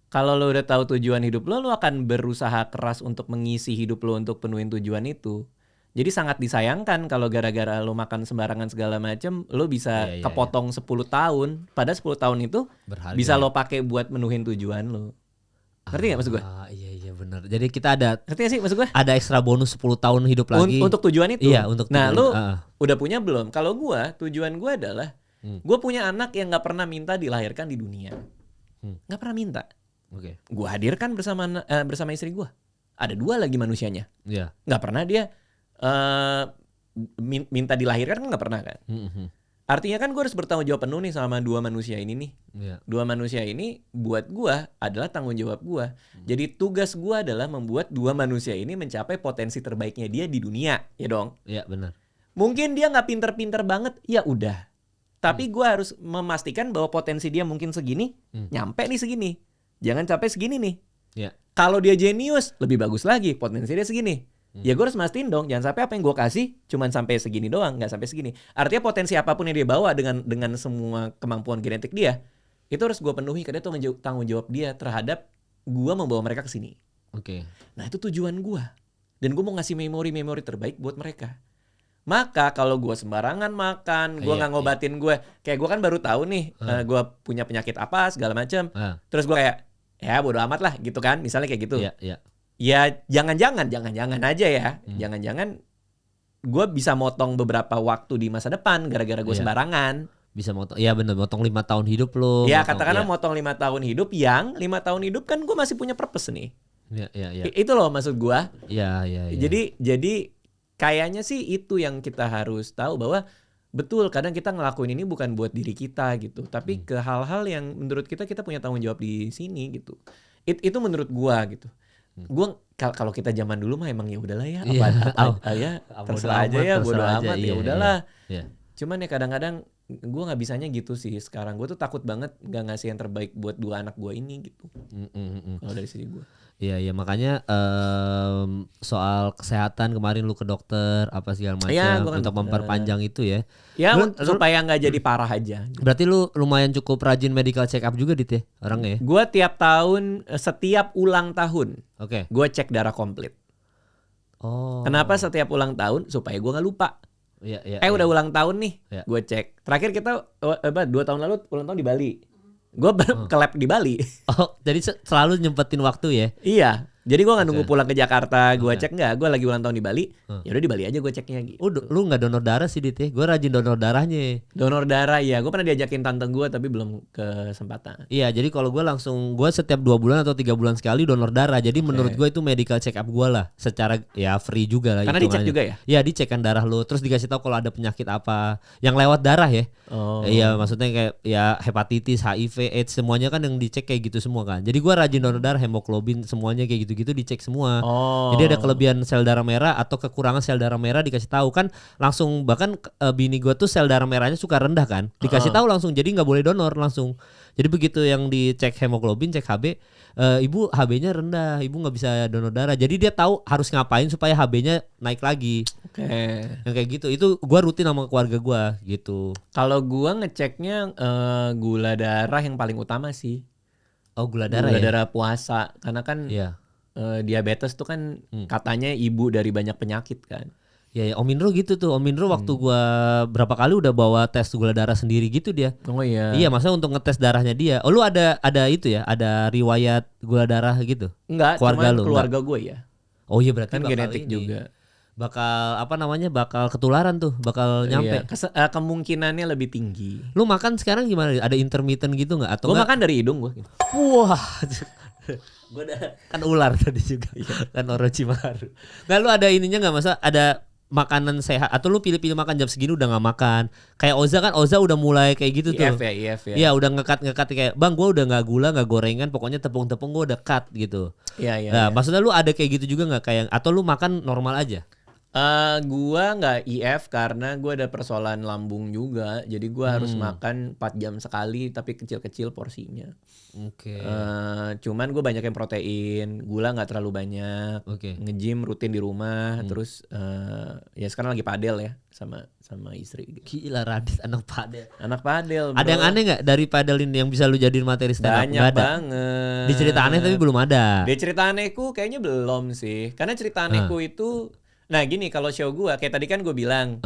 kalau lo udah tahu tujuan hidup lo akan berusaha keras untuk mengisi hidup lo untuk penuhin tujuan itu. Jadi sangat disayangkan kalau gara-gara lo makan sembarangan segala macam, lo bisa kepotong 10 tahun. Pada 10 tahun itu berharga. Bisa lo pakai buat menuhin tujuan lo. Ngerti gak maksud gue? Iya benar. Jadi kita ada, ngerti gak sih maksud gue? Ada ekstra bonus 10 tahun hidup lagi. Untuk tujuan itu? Iya, untuk tujuan. Nah lo udah punya belum? Kalau gue, tujuan gue adalah gue punya anak yang gak pernah minta dilahirkan di dunia. Gak pernah minta. Gue hadirkan bersama istri gue. Ada 2 lagi manusianya. Gak pernah dia minta dilahirkan kan gak pernah kan. Artinya kan gue harus bertanggung jawab penuh nih sama 2 manusia ini nih. 2 manusia ini buat gue adalah tanggung jawab gue. Jadi tugas gue adalah membuat 2 manusia ini mencapai potensi terbaiknya dia di dunia. Ya dong? Iya benar. Mungkin dia gak pinter-pinter banget, ya udah. Tapi gue harus memastikan bahwa potensi dia mungkin segini, nyampe nih segini. Jangan capek segini nih. Kalau dia jenius, lebih bagus lagi, potensi dia segini. Ya gue harus mastiin dong, jangan sampai apa yang gue kasih cuman sampai segini doang, nggak sampai segini. Artinya potensi apapun yang dia bawa dengan semua kemampuan genetik dia, itu harus gue penuhi karena itu tanggung jawab dia terhadap gue membawa mereka ke sini. Nah itu tujuan gue, dan gue mau ngasih memori terbaik buat mereka. Maka kalau gue sembarangan makan, gue nggak ngobatin gue, kayak gue kan baru tahu nih, gue punya penyakit apa segala macam, terus gue kayak ya bodo amat lah gitu kan, misalnya kayak gitu. Ya jangan-jangan aja ya. Jangan-jangan gue bisa motong beberapa waktu di masa depan gara-gara gue sembarangan. Bisa motong, ya bener, motong 5 tahun hidup lo. Ya katakanlah motong 5 tahun hidup, yang 5 tahun hidup kan gue masih punya purpose nih. Itu loh maksud gue. Jadi kayaknya sih itu yang kita harus tahu, bahwa betul kadang kita ngelakuin ini bukan buat diri kita gitu, tapi ke hal-hal yang menurut kita punya tanggung jawab di sini gitu. Itu menurut gue gitu. Gue kalau kita zaman dulu mah emang ya udahlah ya, terserah aja ya, bodo amat ya udahlah. Cuman ya kadang-kadang gue nggak bisanya gitu sih sekarang. Gue tuh takut banget nggak ngasih yang terbaik buat 2 anak gue ini gitu. Kalau dari sisi gue. Iya makanya soal kesehatan kemarin lu ke dokter apa segala macam untuk memperpanjang itu ya. Ya supaya nggak jadi parah aja. Berarti lu lumayan cukup rajin medical check up juga Dit ya orangnya ya? Gue tiap tahun, setiap ulang tahun, gue cek darah komplit. Kenapa setiap ulang tahun? Supaya gue nggak lupa. Udah ulang tahun nih, gue cek. Terakhir kita 2 tahun lalu ulang tahun di Bali. Gue ke lab di Bali. Jadi selalu nyempetin waktu ya? Iya. Jadi gue gak nunggu pulang ke Jakarta, gue cek enggak. Gue lagi ulang tahun di Bali, ya udah di Bali aja gue ceknya gitu. Lu gak donor darah sih Dit ya? Gue rajin donor darahnya. Donor darah ya, gue pernah diajakin tante gue tapi belum kesempatan. Iya, jadi kalau gue gue setiap 2 bulan atau 3 bulan sekali donor darah. Jadi menurut gue itu medical check up gue lah. Secara ya free juga lah. Karena dicek juga ya? Iya, dicekkan darah lu. Terus dikasih tahu kalau ada penyakit apa yang lewat darah ya. Iya, maksudnya kayak ya hepatitis, HIV, AIDS semuanya kan yang dicek kayak gitu semua kan. Jadi gue rajin donor darah, hemoglobin semuanya kayak gitu-gitu dicek semua. Jadi ada kelebihan sel darah merah atau kekurangan sel darah merah dikasih tahu kan langsung. Bahkan bini gue tuh sel darah merahnya suka rendah kan. Dikasih tahu langsung, jadi nggak boleh donor langsung. Jadi begitu yang dicek hemoglobin, cek HB, ibu HB-nya rendah, ibu nggak bisa donor darah. Jadi dia tahu harus ngapain supaya HB-nya naik lagi. Yang kayak gitu. Itu gue rutin sama keluarga gue gitu. Kalau gue ngeceknya gula darah yang paling utama sih. Gula darah gula darah puasa, karena kan diabetes tuh kan katanya ibu dari banyak penyakit kan. Ya, Om Indro gitu tuh. Om Indro waktu gua berapa kali udah bawa tes gula darah sendiri gitu dia. Iya, maksudnya untuk ngetes darahnya dia. Lu ada itu ya? Ada riwayat gula darah gitu? Enggak, keluarga gue ya. Oh iya berarti kan genetik juga. bakal apa namanya bakal ketularan tuh, bakal nyampe. Iya, kemungkinannya lebih tinggi. Lu makan sekarang gimana? Ada intermittent gitu nggak? Atau Gue nggak? makan dari hidung gue. Wah, gue kan ular tadi juga, kan Orochimaru. Nggak, lu ada ininya nggak, masa ada makanan sehat atau lu pilih-pilih makan jam segini udah nggak makan? Kayak Oza kan, Oza udah mulai kayak gitu tuh. IF ya. Iya, udah ngekat kayak bang, gue udah nggak gula, nggak gorengan, pokoknya tepung-tepung gue udah cut gitu. Iya. Nah, maksudnya lu ada kayak gitu juga nggak, kayak atau lu makan normal aja? Gua nggak IF karena gua ada persoalan lambung juga, jadi gua harus makan 4 jam sekali tapi kecil-kecil porsinya. Oke. Cuman gue banyak yang protein, gula nggak terlalu banyak. Oke. Nge-gym rutin di rumah, terus ya sekarang lagi padel ya sama istri. Gila, Radit anak padel. Anak padel. Ada yang aneh nggak dari padel ini yang bisa lu jadiin materi stand up? Banyak Nggak ada. banget. Di cerita aneh tapi belum ada. Di cerita anehku kayaknya belum sih, karena cerita anehku itu, nah gini, kalau show gue kayak tadi kan gue bilang,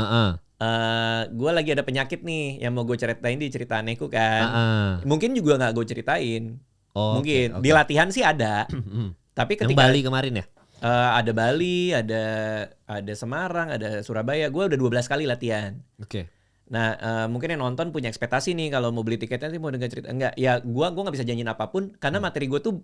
gue lagi ada penyakit nih yang mau gue ceritain di cerita anehku kan. Mungkin juga nggak gue ceritain. Mungkin oke. di latihan sih ada. Tapi Yang ketika Bali kemarin ya? ada Bali, ada Semarang, ada Surabaya. Gue udah 12 kali latihan. Oke. Nah, mungkin yang nonton punya ekspektasi nih kalau mau beli tiketnya sih mau dengar cerita. Enggak, ya gue nggak bisa janjiin apapun karena materi gue tuh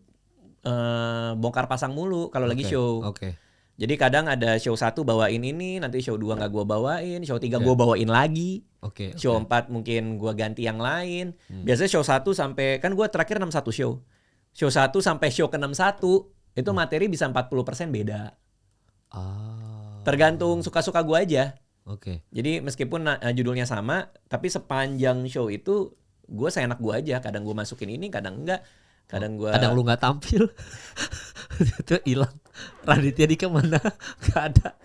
bongkar pasang mulu kalau lagi show. Oke. Jadi kadang ada show 1 bawain ini, nanti show 2 nggak gue bawain, show 3 gue bawain lagi. Oke. Show 4 mungkin gue ganti yang lain. Biasanya show 1 sampai, kan gue terakhir 61 show. Show 1 sampai show ke 61 itu materi bisa 40% beda. Tergantung suka-suka gue aja. Oke. Jadi meskipun judulnya sama, tapi sepanjang show itu gue seenak gue aja. Kadang gue masukin ini, kadang enggak. Kadang lu nggak tampil. Itu hilang. Raditya Dika mana? Gak ada.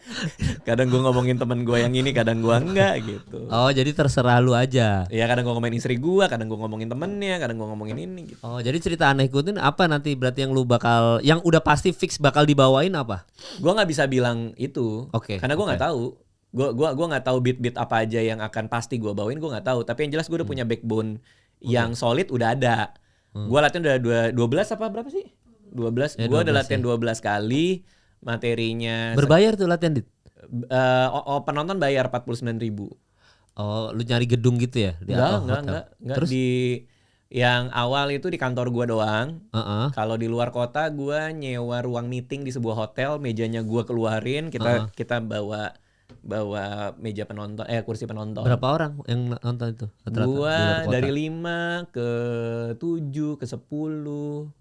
Kadang gue ngomongin temen gue yang ini, kadang gue enggak gitu. Oh, jadi terserah lu aja. Ya kadang gue ngomongin istri gue, kadang gue ngomongin temennya, kadang gue ngomongin ini gitu. Oh, jadi cerita anehku itu apa nanti berarti yang lu bakal, yang udah pasti fix bakal dibawain apa? Gue nggak bisa bilang itu, karena gue nggak tahu. Gue nggak tahu beat apa aja yang akan pasti gue bawain, gue nggak tahu. Tapi yang jelas gue udah punya backbone yang solid, udah ada. Gue latihan udah 12 apa berapa sih? 12. Ya, Gue udah 12 latihan 12 kali. Materinya berbayar tuh latihan, Dit? penonton bayar 49.000. Oh, lu nyari gedung gitu ya? Enggak. Terus? Di yang awal itu di kantor gua doang. Kalau di luar kota gua nyewa ruang meeting di sebuah hotel, mejanya gua keluarin, kita bawa meja penonton, kursi penonton. Berapa orang yang nonton itu? Gua dari 5 ke 7 ke 10.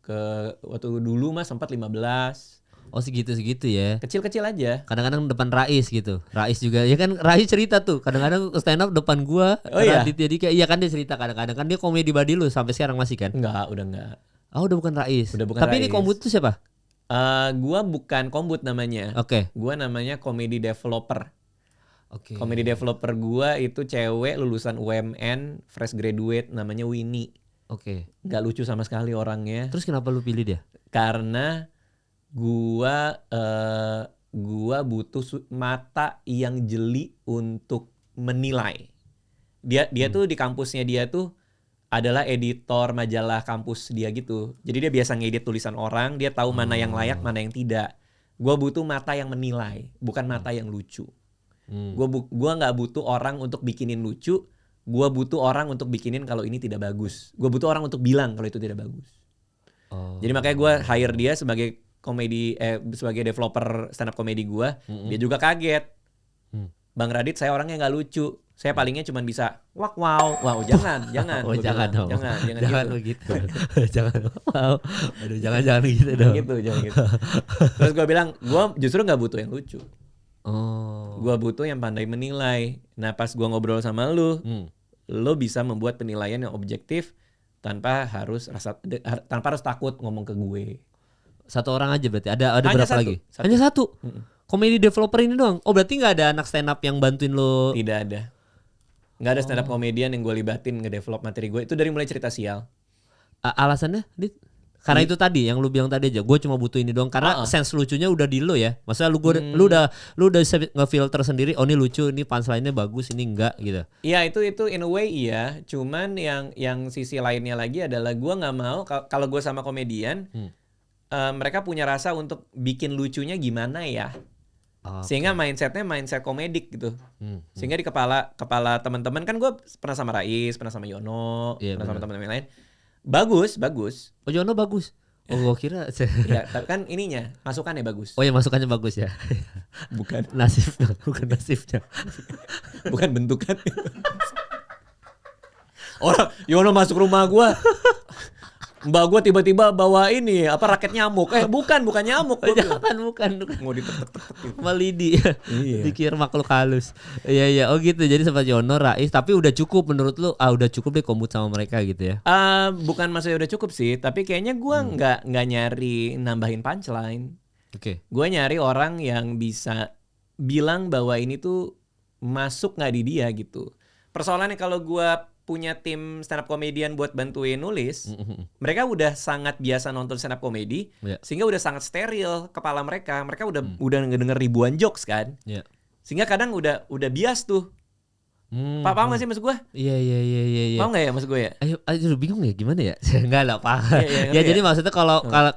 Ke waktu dulu mah sempat 15. Oh, segitu ya. Kecil-kecil aja. Kadang-kadang depan Rais gitu. Rais juga. Ya kan Rais cerita tuh. Kadang-kadang stand up depan gua. Oh iya? Raditya Dika. Iya kan dia cerita kadang-kadang. Kan dia komedi body lu sampai sekarang masih kan? Enggak, udah enggak. Oh, udah bukan Rais. Udah bukan Tapi Rais. ini kombut tuh siapa? Gua bukan kombut namanya. Oke. Gua namanya comedy developer. Oke. Comedy developer gua itu cewek lulusan UMN, fresh graduate, namanya Winnie. Oke. Gak lucu sama sekali orangnya. Terus kenapa lu pilih dia? Karena gua butuh mata yang jeli untuk menilai. Dia tuh di kampusnya dia tuh adalah editor majalah kampus dia gitu. Jadi dia biasa ngedit tulisan orang, dia tahu mana yang layak, mana yang tidak. Gua butuh mata yang menilai, bukan mata yang lucu. Gua nggak butuh orang untuk bikinin lucu. Gua butuh orang untuk bikinin kalau ini tidak bagus. Gua butuh orang untuk bilang kalau itu tidak bagus. Jadi makanya gua hire dia sebagai sebagai developer stand up comedy gua. Dia juga kaget. Bang Radit, saya orangnya nggak lucu. Saya palingnya cuma bisa wow, jangan. Oh, jangan dong. Jangan begitu. Jangan. Wow. Aduh, jangan gitu dong. Jangan gitu. Terus gua bilang, gua justru nggak butuh yang lucu. Gua butuh yang pandai menilai. Nah, pas gua ngobrol sama lu, lu bisa membuat penilaian yang objektif tanpa harus takut ngomong ke gue. Satu orang aja berarti. Ada Hanya berapa satu. lagi? Hanya satu. Komedi developer ini doang. Oh, berarti nggak ada anak stand up yang bantuin lo? Tidak ada. Nggak ada stand up komedian yang gue libatin ngedevelop materi gue. Itu dari mulai cerita sial. Alasannya, Dit? Karena itu tadi yang lu bilang tadi aja. Gue cuma butuh ini doang. Karena sense lucunya udah di lo ya. Maksudnya lu udah nge-filter sendiri. Oh, ini lucu, ini punchline-nya bagus, ini enggak gitu. Iya, itu in a way iya. Cuman yang sisi lainnya lagi adalah gue nggak mau kalau gue sama komedian, mereka punya rasa untuk bikin lucunya gimana ya. Sehingga mindset komedik gitu. Sehingga di kepala teman-teman kan gue pernah sama Rais, pernah sama Yono, pernah sama teman-teman yang lain. Bagus. Oh, Yono bagus. Oh, gue kira. Ya, tapi kan ininya masukannya bagus. Oh ya, masukannya bagus ya. Bukan bukan nasibnya. Bukan bentukan. Orang Yono masuk rumah gue. Mbak gue tiba-tiba bawa ini raket nyamuk. Bukan nyamuk. Bukan. Mau ditek-tek gitu. Melidi. Iya. Dikira makhluk halus. Iya. Oh gitu. Jadi sempat Yono, Rais, tapi udah cukup menurut lu? Udah cukup deh kombut sama mereka gitu ya. Bukan maksudnya udah cukup sih, tapi kayaknya gue nggak nyari nambahin punchline. Oke. Gue nyari orang yang bisa bilang bahwa ini tuh masuk nggak di dia gitu. Persoalannya kalau gue punya tim stand up comedian buat bantuin nulis, mereka udah sangat biasa nonton stand up comedy, sehingga udah sangat steril kepala mereka. Mereka udah ngedenger ribuan jokes kan, sehingga kadang udah bias tuh. Paham gak sih maksud gue? Iya. Paham gak ya maksud gue ya? Ayo bingung ya gimana ya? Enggak lah, paham. Ya, jadi maksudnya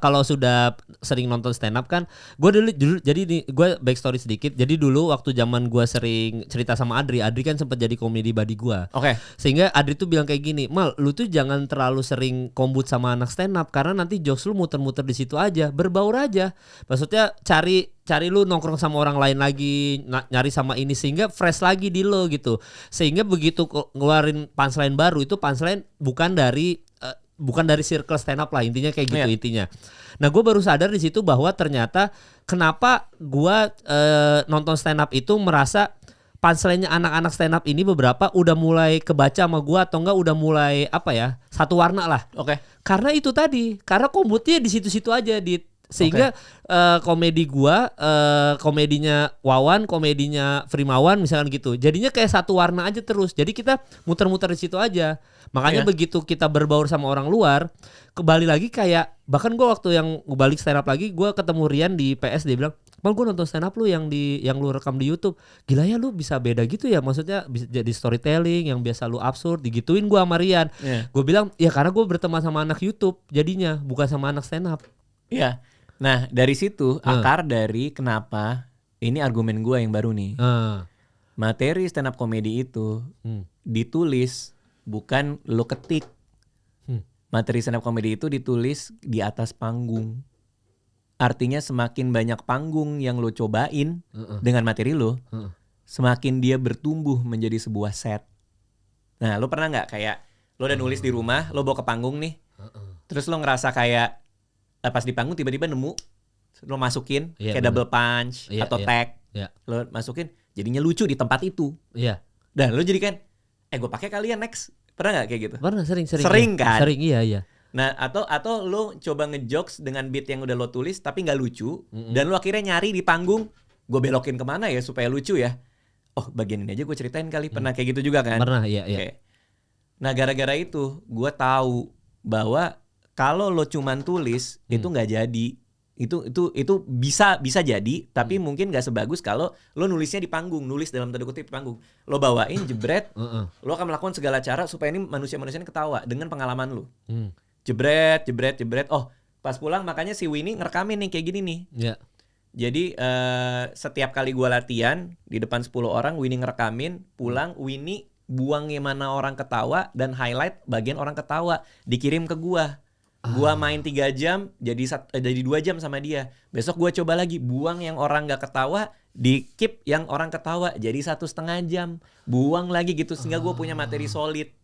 kalau sudah sering nonton stand up kan, gue dulu jadi nih gue backstory sedikit. Jadi dulu waktu zaman gue sering cerita sama Adri kan sempat jadi komedi buddy gue. Oke. Sehingga Adri tuh bilang kayak gini, Mal, lu tuh jangan terlalu sering kombut sama anak stand up karena nanti jokes lu muter-muter di situ aja, berbaur aja. Maksudnya cari lu nongkrong sama orang lain lagi, nyari sama ini sehingga fresh lagi di lo gitu. Sehingga begitu ngeluarin punchline baru itu punchline bukan dari circle stand up lah, intinya kayak gitu intinya. Nah, gue baru sadar di situ bahwa ternyata kenapa gue nonton stand up itu merasa punchline-nya anak-anak stand up ini beberapa udah mulai kebaca sama gue atau enggak udah mulai satu warna lah. Oke. Karena itu tadi, karena kombutnya di situ-situ aja sehingga komedi gua, komedinya Wawan, komedinya Frimawan misalkan gitu. Jadinya kayak satu warna aja terus. Jadi kita muter-muter di situ aja. Makanya begitu kita berbaur sama orang luar, kembali lagi kayak bahkan gua waktu yang balik stand up lagi, gua ketemu Rian di PS, dia bilang, "Mal, gua nonton stand up lu yang lu rekam di YouTube. Gila ya lu bisa beda gitu ya. Maksudnya bisa jadi storytelling yang biasa lu absurd." Digituin gua sama Rian. Gua bilang, "Ya karena gua berteman sama anak YouTube jadinya, bukan sama anak stand up." Iya. Nah, dari situ akar dari kenapa ini argumen gue yang baru nih. Materi stand up comedy itu ditulis bukan lo ketik. Materi stand up comedy itu ditulis di atas panggung. Artinya semakin banyak panggung yang lo cobain dengan materi lo, semakin dia bertumbuh menjadi sebuah set. Nah, lo pernah nggak kayak lo udah nulis di rumah, lo bawa ke panggung nih, terus lo ngerasa kayak pas di panggung tiba-tiba nemu, lo masukin kayak double punch atau tag, lo masukin jadinya lucu di tempat itu. Dan lo jadi kan, gue pakai kalian next. Pernah nggak kayak gitu? Pernah, sering kan? Sering, iya. Nah, atau lo coba ngejokes dengan beat yang udah lo tulis tapi nggak lucu, dan lo akhirnya nyari di panggung, gue belokin kemana ya supaya lucu ya? Oh, bagian ini aja gue ceritain kali. Pernah kayak gitu juga kan? Pernah, iya. Nah, gara-gara itu gue tahu bahwa kalau lo cuman tulis itu nggak jadi, itu bisa jadi, tapi mungkin nggak sebagus kalau lo nulisnya di panggung, nulis dalam tanda kutip di panggung. Lo bawain jebret, lo akan melakukan segala cara supaya ini manusia-manusia ini ketawa dengan pengalaman lo. Jebret. Oh, pas pulang makanya si Winnie ngerekamin nih kayak gini nih. Jadi setiap kali gue latihan di depan 10 orang, Winnie ngerekamin, pulang Winnie buang gimana orang ketawa dan highlight bagian orang ketawa, dikirim ke gue. Gua main 3 jam jadi 2 jam sama dia. Besok gua coba lagi buang yang orang gak ketawa, di keep yang orang ketawa jadi 1,5 jam. Buang lagi gitu sehingga gua punya materi solid.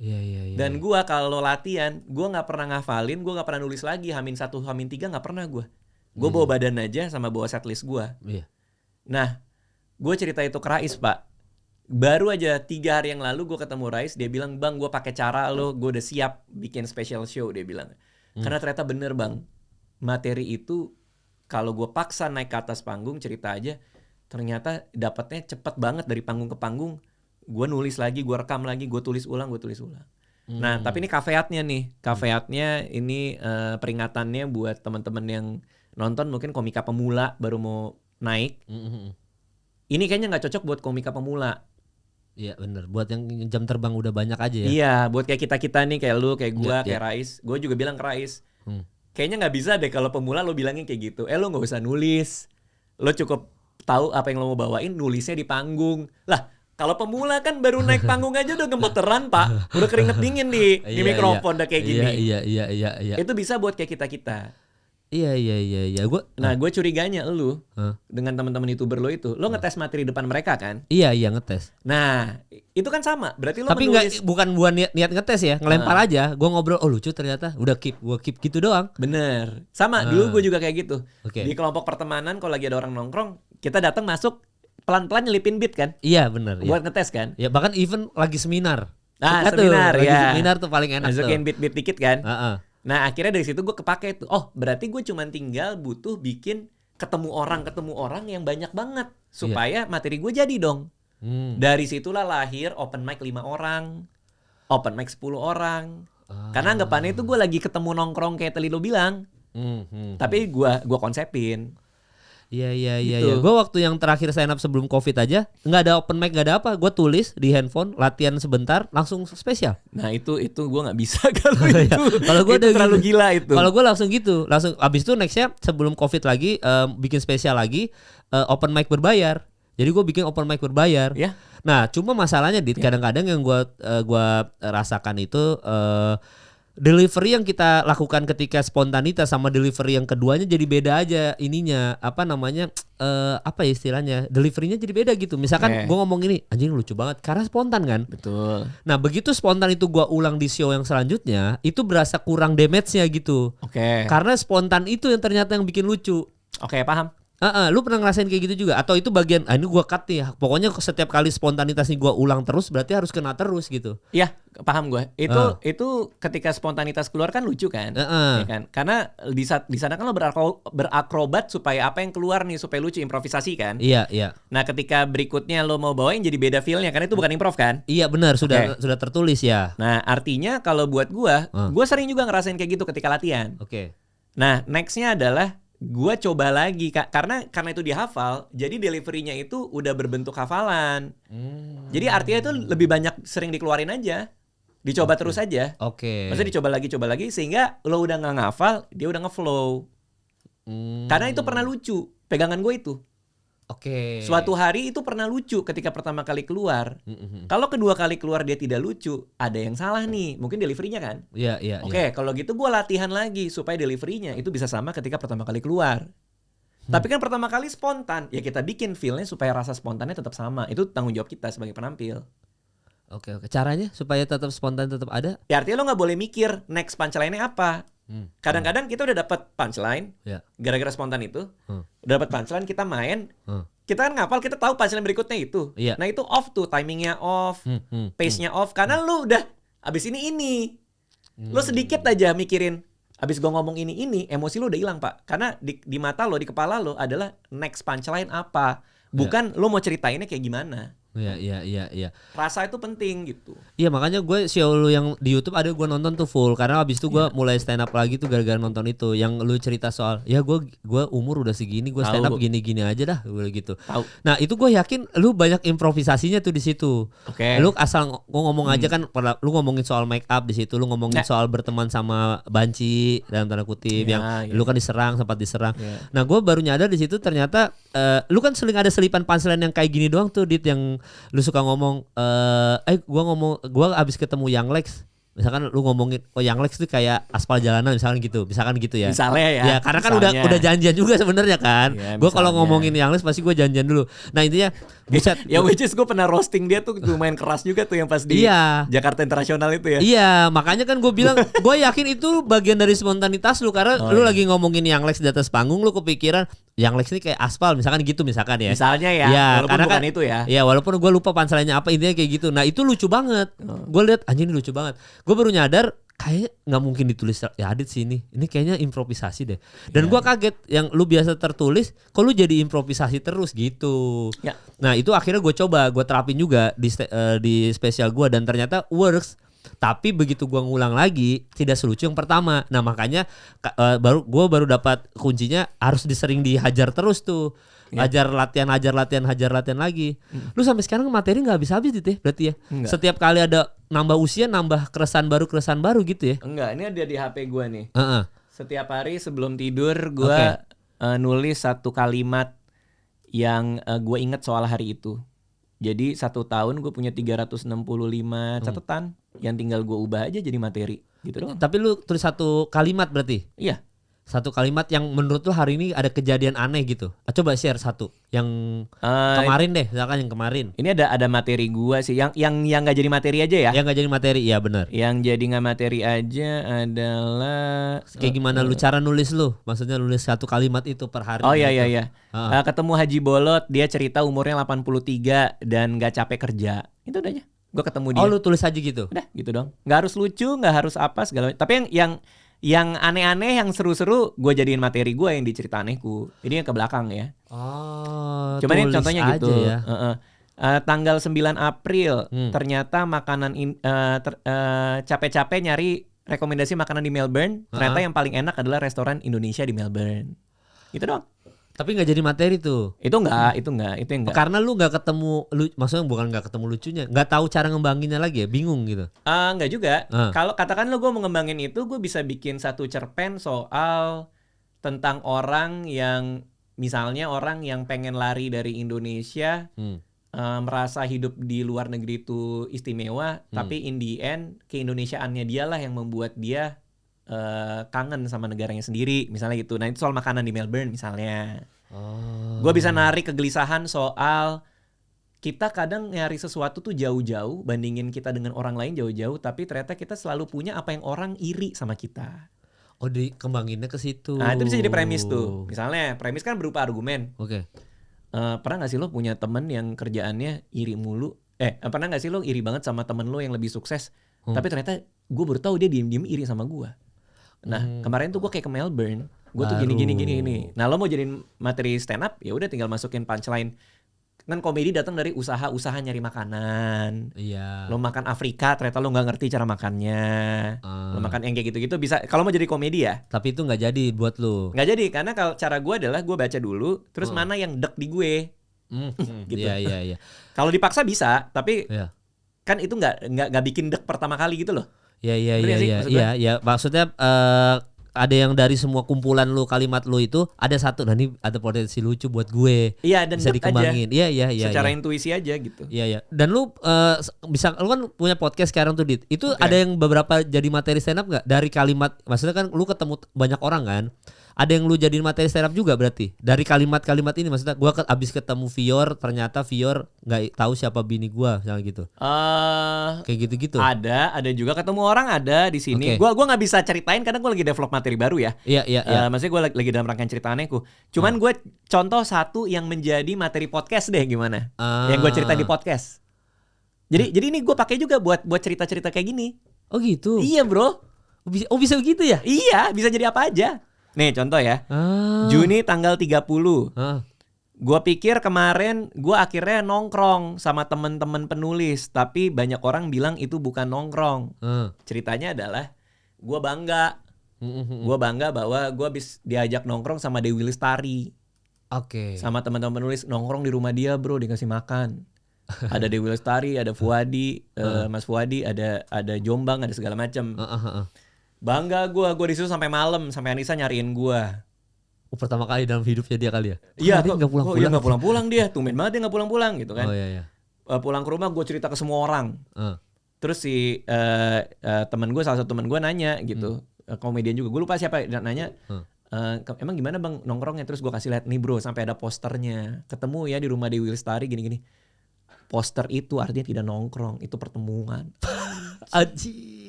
Iya. Dan gua kalau latihan, gua nggak pernah ngafalin, gua nggak pernah nulis lagi H-1, H-3 nggak pernah gua. Gua bawa badan aja sama bawa setlist gua. Nah, gua cerita itu ke Rais, Pak. Baru aja 3 hari yang lalu gue ketemu Rais, dia bilang, "Bang, gue pakai cara lo, gue udah siap bikin special show," dia bilang. Karena ternyata bener, Bang, materi itu kalau gue paksa naik ke atas panggung cerita aja, ternyata dapatnya cepet banget dari panggung ke panggung. Gue nulis lagi, gue rekam lagi, gue tulis ulang. Nah, tapi ini kafeatnya nih, ini peringatannya buat teman-teman yang nonton mungkin komika pemula baru mau naik. Ini kayaknya nggak cocok buat komika pemula. Iya bener, buat yang jam terbang udah banyak aja ya. Iya, buat kayak kita nih, kayak lu, kayak gua, kayak Rais. Gue juga bilang ke Rais, kayaknya nggak bisa deh kalau pemula lo bilangin kayak gitu. Lo nggak usah nulis, lo cukup tahu apa yang lo mau bawain, nulisnya di panggung. Lah, kalau pemula kan baru naik panggung aja udah gemeteran, Pak. Udah keringet dingin di mikrofon udah kayak gini. Iya. Itu bisa buat kayak kita-kita. Iya. Gue curiganya lu dengan teman-teman YouTuber lo itu, lo ngetes materi depan mereka kan? Iya ngetes. Nah, itu kan sama. Berarti lo Tapi menulis. bukan gua niat ngetes ya, ngelempar aja. Gua ngobrol, oh lucu ternyata. Udah gua keep gitu doang. Bener. Sama, dulu gue juga kayak gitu. Oke. Di kelompok pertemanan kalau lagi ada orang nongkrong, kita datang masuk pelan-pelan nyelipin beat kan? Iya benar. Buat ngetes kan? Ya bahkan even lagi seminar. Nah, Suka seminar tuh, ya. lagi seminar tuh paling enak Masukin tuh. beat-beat dikit kan? Heeh. Nah, akhirnya dari situ gue kepake tuh. Oh, berarti gue cuma tinggal butuh bikin ketemu orang yang banyak banget supaya materi gue jadi dong. Dari situlah lahir open mic 5 orang, open mic 10 orang. Karena anggapannya itu gue lagi ketemu nongkrong kayak tadi lo bilang. Tapi gue konsepin. Iya. Gitu. Gue waktu yang terakhir sign up sebelum COVID aja, nggak ada open mic, nggak ada apa. Gue tulis di handphone, latihan sebentar, langsung spesial. Nah itu gue nggak bisa kalau itu. Kalau gue itu terlalu gila itu. Kalau gue langsung gitu, langsung abis itu nextnya sebelum COVID lagi bikin spesial lagi open mic berbayar. Jadi gue bikin open mic berbayar. Ya. Nah cuma masalahnya Dit, kadang-kadang yang gue rasakan itu delivery yang kita lakukan ketika spontanitas sama delivery yang keduanya jadi beda aja ininya, apa namanya, apa ya istilahnya, deliverynya jadi beda gitu. Misalkan gue ngomong ini anjing lucu banget karena spontan kan. Betul. Nah begitu spontan itu gue ulang di show yang selanjutnya, itu berasa kurang damage-nya gitu. Oke. Karena spontan itu yang ternyata yang bikin lucu. Oke, paham. Lu pernah ngerasain kayak gitu juga? Atau itu bagian, ini gue cut nih. Pokoknya setiap kali spontanitas nih gue ulang terus, berarti harus kena terus gitu. Iya, paham gue. Itu ketika spontanitas keluar kan lucu kan? Ya kan? Karena di sana kan lo berakrobat supaya apa yang keluar nih supaya lucu, improvisasi kan? Iya. Nah, ketika berikutnya lo mau bawain jadi beda feel-nya karena itu bukan improv kan? Iya benar, sudah tertulis ya. Nah, artinya kalau buat gue sering juga ngerasain kayak gitu ketika latihan. Oke. Nah, next-nya adalah gue coba lagi karena itu dihafal, jadi delivery-nya itu udah berbentuk hafalan. Jadi artinya itu lebih banyak sering dikeluarin aja, dicoba terus aja. Maksudnya dicoba lagi sehingga lo udah nggak ngafal, dia udah ngeflow. Karena itu pernah lucu, pegangan gue itu. Suatu hari itu pernah lucu ketika pertama kali keluar. Kalau kedua kali keluar dia tidak lucu, ada yang salah nih. Mungkin deliverynya kan? Iya. Oke, kalau gitu gue latihan lagi supaya deliverynya itu bisa sama ketika pertama kali keluar. Tapi kan pertama kali spontan, ya kita bikin feel-nya supaya rasa spontannya tetap sama. Itu tanggung jawab kita sebagai penampil. Oke. Caranya supaya tetap spontan, tetap ada? Ya artinya lo nggak boleh mikir next punchline-nya apa. Kadang-kadang kita udah dapat punchline, gara-gara spontan itu, udah dapat punchline, kita main, kita kan ngapal, kita tahu punchline berikutnya itu. Nah itu off tuh, timingnya off, pace-nya off, karena lu udah abis ini, lu sedikit aja mikirin, abis gua ngomong ini, emosi lu udah hilang Pak, karena di mata lo, di kepala lo adalah next punchline apa, bukan lu mau ceritainnya kayak gimana. Iya. Rasa itu penting gitu. Iya makanya gue show lu yang di YouTube ada gue nonton tuh full, karena abis itu gue mulai stand up lagi tuh gara-gara nonton itu. Yang lu cerita soal ya gue umur udah segini, gue stand up gini-gini aja dah gitu. Nah itu gue yakin lu banyak improvisasinya tuh di situ. Lu asal ngomong aja kan, lu ngomongin soal make up di situ, lu ngomongin soal berteman sama banci dalam tanda kutip yang lu kan sempat diserang. Nah gue baru nyadar di situ ternyata lu kan sering ada selipan punchline yang kayak gini doang tuh Dit, yang lu suka ngomong gua abis ketemu Young Lex, misalkan lu ngomongin Young Lex tuh kayak aspal jalanan misalkan gitu ya. Misalnya ya. Karena kan udah janjian juga sebenarnya kan. Gua kalau ngomongin Young Lex pasti gua janjian dulu. Nah intinya buset. Ya which is gue pernah roasting dia tuh lumayan keras juga tuh yang pas di Jakarta Internasional itu ya. Iya, makanya kan gue bilang gue yakin itu bagian dari spontanitas lu, karena lu lagi ngomongin Young Lex di atas panggung, lu kepikiran Young Lex ini kayak aspal misalkan gitu ya. Misalnya ya, walaupun bukan kan, itu ya. Ya walaupun gue lupa punchline-nya apa, intinya kayak gitu. Nah itu lucu banget. Gue lihat anjing ini lucu banget. Gue baru nyadar kayaknya nggak mungkin ditulis ya Adit sih ini kayaknya improvisasi deh. Dan gue kaget yang lu biasa tertulis, kok lu jadi improvisasi terus gitu. Nah itu akhirnya gue coba, gue terapin juga di spesial gue dan ternyata works. Tapi begitu gua ngulang lagi tidak selucu yang pertama. Nah makanya baru dapat kuncinya, harus disering dihajar terus tuh. Hajar latihan lagi. Lu sampai sekarang materi nggak habis-habis gitu ya berarti ya? Enggak. Setiap kali ada nambah usia, nambah keresahan baru gitu ya? Enggak, ini ada di HP gua nih. Setiap hari sebelum tidur gua nulis satu kalimat yang gue inget soal hari itu. Jadi 1 tahun gue punya 365 catatan yang tinggal gue ubah aja jadi materi gitu doang. Tapi lu tulis satu kalimat berarti? Iya. Satu kalimat yang menurut lu hari ini ada kejadian aneh gitu. Coba share satu yang kemarin deh, misalkan yang kemarin. Ini ada materi gua sih yang nggak jadi materi aja ya. Yang nggak jadi materi, iya benar. Yang jadi nggak materi aja adalah kayak gimana lu cara nulis lu? Maksudnya nulis satu kalimat itu per hari. Oh iya. Ketemu Haji Bolot, dia cerita umurnya 83 dan nggak capek kerja. Itu udah aja. Gua ketemu dia. Oh lu tulis aja gitu? Udah gitu dong. Nggak harus lucu, nggak harus apa segala. Tapi yang aneh-aneh, yang seru-seru, gue jadiin materi gue yang dicerita anehku. Ini yang ke belakang ya. Oh, cuman ini contohnya gitu. Ya. Tanggal 9 April, ternyata makanan capek-capek nyari rekomendasi makanan di Melbourne. Ternyata yang paling enak adalah restoran Indonesia di Melbourne. Gitu doang. Tapi nggak jadi materi tuh. Itu enggak. Karena lu nggak ketemu, maksudnya bukan nggak ketemu lucunya, nggak tahu cara ngembanginnya lagi ya, bingung gitu. Enggak juga. Kalau katakan lu gue mau ngembangin itu, gue bisa bikin satu cerpen soal tentang orang yang, misalnya orang yang pengen lari dari Indonesia, merasa hidup di luar negeri itu istimewa, tapi in the end keindonesiaannya dialah yang membuat dia kangen sama negaranya sendiri, misalnya gitu. Nah itu soal makanan di Melbourne misalnya. Gue bisa narik kegelisahan soal kita kadang nyari sesuatu tuh jauh-jauh, bandingin kita dengan orang lain jauh-jauh, tapi ternyata kita selalu punya apa yang orang iri sama kita. Oh, dikembanginnya ke situ. Nah itu bisa jadi premis tuh. Misalnya premis kan berupa argumen. Oke. Pernah gak sih lo punya temen yang kerjaannya iri mulu? Pernah gak sih lo iri banget sama temen lo yang lebih sukses? Tapi ternyata gue baru tahu dia diem-diem iri sama gue. Nah kemarin tuh gue kayak ke Melbourne, gue tuh gini. Nah lo mau jadiin materi stand up, ya udah tinggal masukin punchline. Kan komedi datang dari usaha nyari makanan. Iya. Lo makan Afrika, ternyata lo nggak ngerti cara makannya. Lo makan yang kayak gitu-gitu bisa. Kalau mau jadi komedi ya. Tapi itu nggak jadi buat lo. Nggak jadi karena kalau cara gue adalah gue baca dulu, terus mana yang dek di gue. Gitu. Iya. Kalau dipaksa bisa, tapi kan itu nggak bikin dek pertama kali gitu loh. Iya. Maksudnya ada yang dari semua kumpulan lu, kalimat lu itu ada satu, nah ini ada potensi lucu buat gue. Iya, dan bisa dikembangin. Iya. Secara intuisi aja gitu. Iya. Dan lu lu kan punya podcast sekarang tuh, Dit. Itu ada yang beberapa jadi materi stand up nggak dari kalimat? Maksudnya kan lu ketemu banyak orang kan? Ada yang lu jadiin materi stand up juga berarti dari kalimat-kalimat ini? Maksudnya gue abis ketemu Vior, ternyata Vior nggak tahu siapa bini gue, misalnya gitu. Kayak gitu-gitu. Ada juga ketemu orang ada di sini. Gue nggak bisa ceritain karena gue lagi develop materi baru ya. Iya. Maksudnya gue lagi dalam rangkaian cerita anehku. Cuman gue contoh satu yang menjadi materi podcast deh gimana? Yang gue cerita di podcast. Jadi ini gue pakai juga buat cerita-cerita kayak gini. Oh gitu. Iya bro. Bisa begitu ya? Iya, bisa jadi apa aja. Nih contoh ya, Juni tanggal 30. Gue pikir kemarin gue akhirnya nongkrong sama temen-temen penulis, tapi banyak orang bilang itu bukan nongkrong. Ceritanya adalah gue bangga. Gue bangga bahwa gue habis diajak nongkrong sama Dewi Lestari. Sama teman-teman penulis, nongkrong di rumah dia bro, dikasih makan. Ada Dewi Lestari, ada Fuadi, Mas Fuadi, ada Jombang, ada segala macam. Bangga gue di situ sampai malam, sampai Anissa nyariin gue. Pertama kali dalam hidupnya dia kali ya? Iya, nggak pulang-pulang dia, tumben banget dia nggak pulang-pulang gitu kan. Iya. Pulang ke rumah gue cerita ke semua orang. Terus si teman gue, salah satu teman gue nanya gitu, komedian juga, gue lupa siapa, nanya, emang gimana bang nongkrongnya? Terus gue kasih lihat nih bro, sampai ada posternya, ketemu ya di rumah Dewi Lestari gini-gini. Poster itu artinya tidak nongkrong, itu pertemuan. Aji.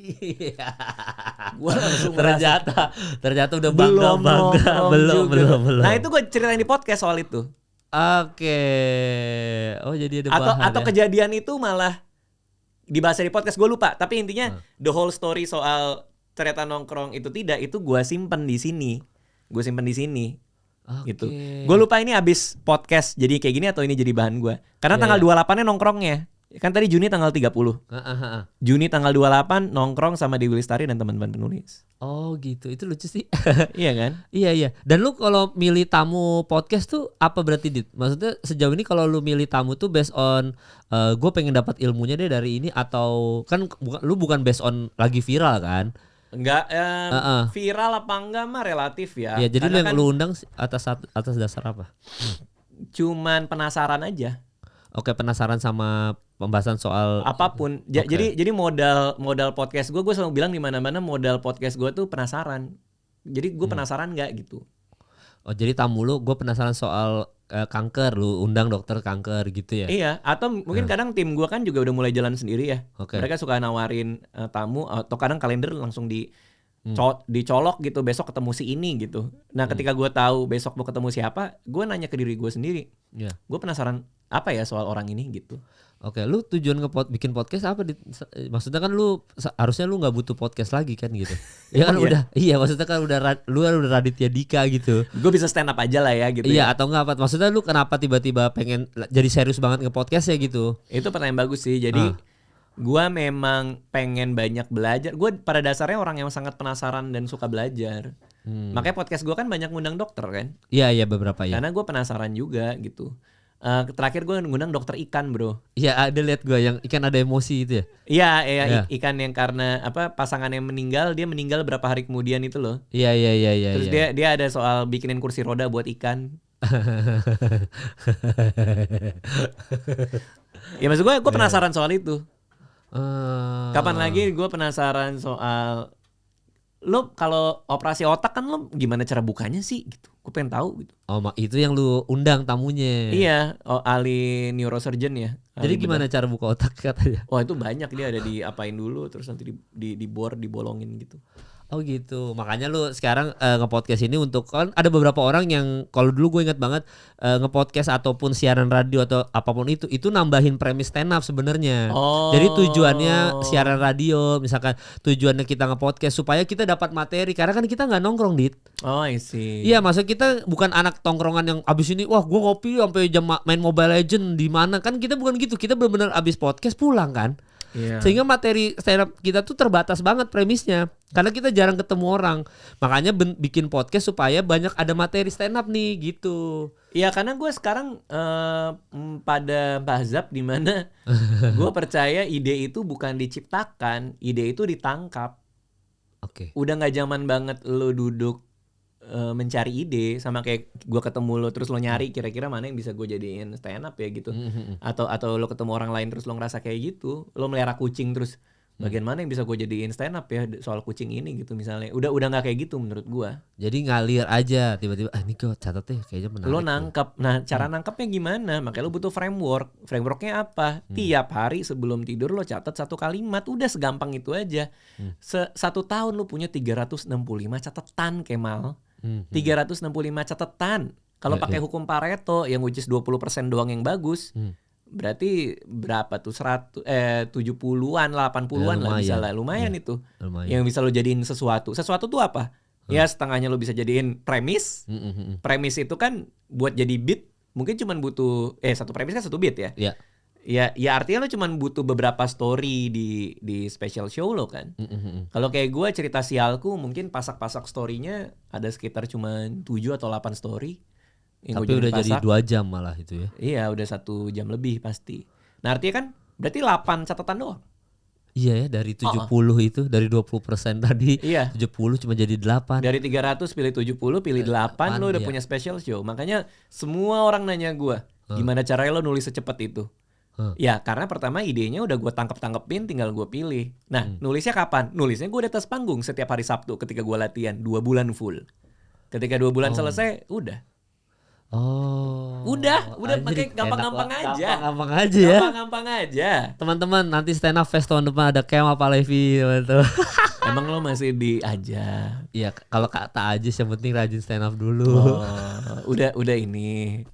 Gua langsung ternyata udah belum. Nah itu gue ceritain di podcast soal itu. Oh jadi ada bahan atau kejadian itu malah dibahas di podcast, gue lupa. Tapi intinya the whole story soal ternyata nongkrong itu tidak, itu gue simpen di sini. Gitu. Gue lupa ini abis podcast jadi kayak gini atau ini jadi bahan gue. Karena tanggal 28-nya nongkrongnya. Kan tadi Juni tanggal 30. Juni tanggal 28 nongkrong sama Dewi Lestari dan teman-teman penulis. Oh gitu, itu lucu sih. Iya kan? Iya. Dan lu kalau milih tamu podcast tuh apa berarti, Dit? Maksudnya sejauh ini kalau lu milih tamu tuh based on gue pengen dapat ilmunya deh dari ini, atau kan lu bukan based on lagi viral kan? Enggak, viral apa enggak mah relatif ya. Ya jadi lu yang lu undang atas dasar apa? cuman penasaran aja. Oke, penasaran sama pembahasan soal Apapun. Jadi modal podcast gue selalu bilang di mana-mana modal podcast gue tuh penasaran. Jadi gue penasaran nggak gitu. Oh, jadi tamu lu gue penasaran soal kanker, lu undang dokter kanker gitu ya? Iya, atau mungkin kadang tim gue kan juga udah mulai jalan sendiri ya. Oke. Mereka suka nawarin tamu atau kadang kalender langsung dicolok gitu, besok ketemu si ini gitu. Nah ketika gue tahu besok mau ketemu siapa, gue nanya ke diri gue sendiri. Iya. Gue penasaran apa ya soal orang ini gitu. Oke, lu tujuan bikin podcast apa? Maksudnya kan harusnya lu nggak butuh podcast lagi kan gitu. Ya kan udah, iya maksudnya kan lu udah Raditya Dika gitu. Gue bisa stand up aja lah ya gitu. Iya, ya. atau enggak apa? Maksudnya lu kenapa tiba-tiba pengen jadi serius banget nge-podcast ya gitu? Itu pertanyaan bagus sih. Jadi gue memang pengen banyak belajar. Gue pada dasarnya orang yang sangat penasaran dan suka belajar. Makanya podcast gue kan banyak ngundang dokter kan. Iya beberapa ya. Karena gue penasaran juga gitu. Terakhir gue ngundang dokter ikan bro. Iya ada lihat gue yang ikan ada emosi itu ya. Iya. Ikan yang karena pasangannya meninggal, dia meninggal berapa hari kemudian itu loh. Iya. Terus dia ada soal bikinin kursi roda buat ikan. Ya maksud gue penasaran soal itu. Kapan lagi gue penasaran soal lo kalau operasi otak kan lo gimana cara bukanya sih gitu. Gue pengen tahu gitu. Oh, itu yang lu undang tamunya. Iya, ahli neurosurgeon ya. Jadi gimana cara buka otak katanya? Wah, itu banyak, dia ada diapain dulu terus nanti dibolongin gitu. Oh gitu, makanya lu sekarang nge-podcast ini untuk kan ada beberapa orang yang kalau dulu gue ingat banget nge-podcast ataupun siaran radio atau apapun itu nambahin premis stand up sebenarnya. Jadi tujuannya siaran radio, misalkan tujuannya kita nge-podcast supaya kita dapat materi karena kan kita nggak nongkrong Dit. Oh I see. Iya, maksud kita bukan anak tongkrongan yang abis ini wah gue ngopi sampai jam main Mobile Legend di mana, kan kita bukan gitu, kita benar-benar abis podcast pulang kan. Yeah. Sehingga materi stand up kita tuh terbatas banget premisnya karena kita jarang ketemu orang. Makanya bikin podcast supaya banyak ada materi stand up nih gitu. Iya, karena gue sekarang pada mazhab di mana gue percaya ide itu bukan diciptakan, ide itu ditangkap. Oke. Udah nggak zaman banget lo duduk mencari ide, sama kayak gue ketemu lo terus lo nyari kira-kira mana yang bisa gue jadiin stand up ya gitu. Atau lo ketemu orang lain terus lo ngerasa kayak gitu, lo melihara kucing terus bagian mana yang bisa gue jadiin stand up ya soal kucing ini gitu misalnya. Udah nggak kayak gitu menurut gue. Jadi ngalir aja tiba-tiba ini gue catat deh kayaknya menarik. Lo nangkep. Nah cara nangkepnya gimana? Makanya lo butuh framework. Frameworknya apa? Tiap hari sebelum tidur lo catat satu kalimat. Udah segampang itu aja. 1 tahun lo punya 365 catatan Kemal. 365 catatan. Kalau pakai hukum Pareto yang which is 20% doang yang bagus. Berarti berapa tuh 70-an 80-an lah bisa lah. Lumayan itu. Lumayan. Yang bisa lo jadiin sesuatu. Sesuatu tuh apa? Ya setengahnya lo bisa jadiin premis. Premis itu kan buat jadi beat mungkin cuman butuh satu premis kan 1 beat ya. Iya. Ya artinya lo cuman butuh beberapa story di special show lo kan. Kalau kayak gue cerita sialku mungkin pasak-pasak story-nya ada sekitar cuman 7 atau 8 story. Tapi udah jadi 2 jam malah itu ya. Iya udah 1 jam lebih pasti. Nah artinya kan berarti 8 catatan doang. Iya ya, dari 70 itu dari 20% tadi. Iya. 70 cuma jadi 8. Dari 300 pilih 70 pilih 8 lo udah punya special show. Makanya semua orang nanya gue gimana caranya lo nulis secepat itu. Ya karena pertama idenya udah gue tangkepin tinggal gue pilih. Nah nulisnya kapan? Nulisnya gue di atas panggung setiap hari Sabtu ketika gue latihan 2 bulan full. Ketika 2 bulan selesai udah. Udah pakai gampang-gampang aja. Gampang aja ya. Gampang-gampang aja. Teman-teman nanti stand up fest tahun depan ada Kemal Palevi teman-teman. Emang lo masih diajak? Iya, kalau kata aja yang penting rajin stand up dulu. Udah ini.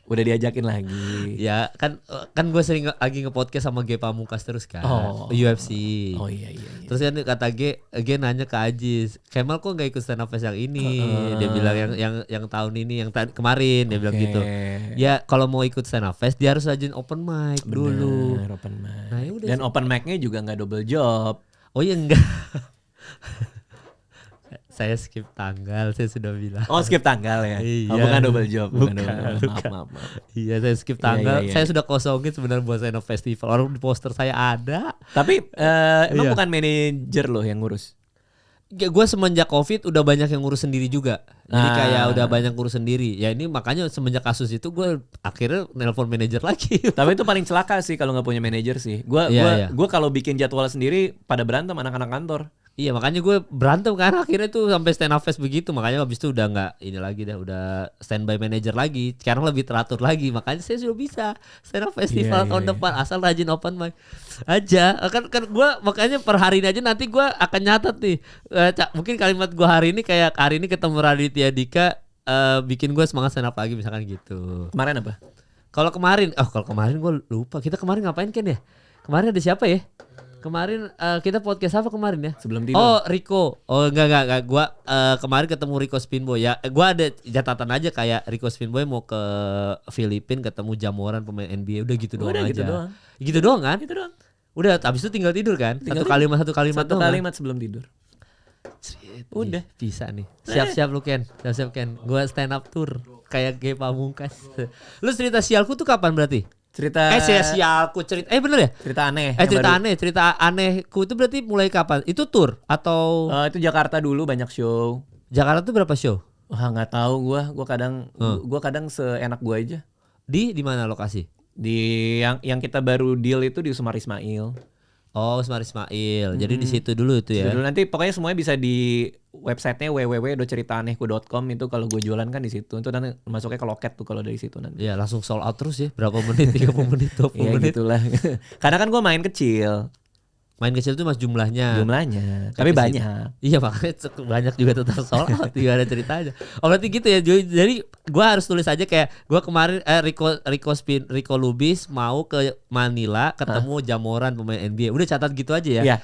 Udah diajakin lagi. Ya kan gue sering lagi nge-podcast sama G Pamungkas terus kan. UFC. Oh iya. Terus kan kata G nanya ke Ajis, Kemal kok gak ikut stand up fest yang ini? Dia bilang yang tahun ini, yang kemarin dia bilang gitu. Ya kalau mau ikut stand up fest dia harus rajin open mic dulu. Open mic. Nah, yaudah. Dan open mic-nya juga gak double job. Oh iya enggak. Saya skip tanggal, saya sudah bilang. Oh skip tanggal ya? Iya. Bukan double job. Bukan. Maaf. Iya saya skip tanggal. Iya. Saya sudah kosongin sebenarnya buat stand up festival. Orang di poster saya ada. Tapi emang bukan manajer loh yang ngurus? gue semenjak COVID udah banyak yang ngurus sendiri juga. Jadi kayak Ah. udah banyak ngurus sendiri. Ya ini makanya semenjak kasus itu gue akhirnya nelpon manajer lagi. Tapi itu paling celaka sih kalau nggak punya manajer sih. Iya. Gua kalau bikin jadwal sendiri pada berantem anak-anak kantor. Iya makanya gue berantem kan akhirnya tuh sampai stand up fest begitu. Makanya habis itu udah nggak ini lagi dah, udah standby manager lagi. Sekarang lebih teratur lagi. Makanya saya sudah bisa stand up festival Iya, tahun iya. depan asal rajin open mic aja. Kan gue makanya per hari ini aja nanti gue akan nyatet nih. Mungkin kalimat gue hari ini kayak hari ini ketemu Raditya Dika bikin gue semangat stand up lagi misalkan gitu. Kemarin apa? Kalau kemarin gue lupa. Kita kemarin ngapain kan ya? Kemarin ada siapa ya? Kemarin kita podcast apa kemarin ya? Sebelum tidur. Oh Rico. Oh enggak. Gua kemarin ketemu Rico Spinboy ya. Gua ada catatan aja kayak Rico Spinboy mau ke Filipina ketemu Jamoran pemain NBA. Udah gitu doang Udah aja. gitu doang. Gitu doang kan? Gitu doang. Udah habis itu tinggal tidur kan? Tinggal Satu kalimat Satu doang. Kan? kalimat sebelum tidur. Udah. Bisa nih. Siap-siap lu Ken. Siap-siap Ken. Gua stand up tour kayak Ge Pamungkas. Lu cerita sialku tuh kapan berarti? Cerita Sialku cerita. Bener ya? cerita aneh. Cerita anehku itu berarti mulai kapan? Itu tour atau Itu Jakarta dulu banyak show. Jakarta tuh berapa show? Wah nggak tahu gua kadang seenak gua aja. Di mana lokasi? Di yang kita baru deal itu di Sumar Ismail. Oh, Semar Ismail. Jadi di situ dulu itu ya. Dulu nanti pokoknya semuanya bisa di websitenya www.ceritaanehku.com itu kalau gue jualan kan di situ. Itu nanti masuknya ke loket tuh kalau dari situ nanti. Iya, langsung sold out terus ya. Berapa menit? 30 menit, 20 Iya menit. gitulah. Karena kan gue main kecil Main kecil tuh mas jumlahnya. tapi banyak. Iya, makanya banyak juga tetap sold out. Gimana ceritanya? Oh, berarti gitu ya. Jadi gua harus tulis aja kayak gua kemarin Rico Lubis mau ke Manila ketemu Jamoran pemain NBA. Udah catat gitu aja ya. Iya.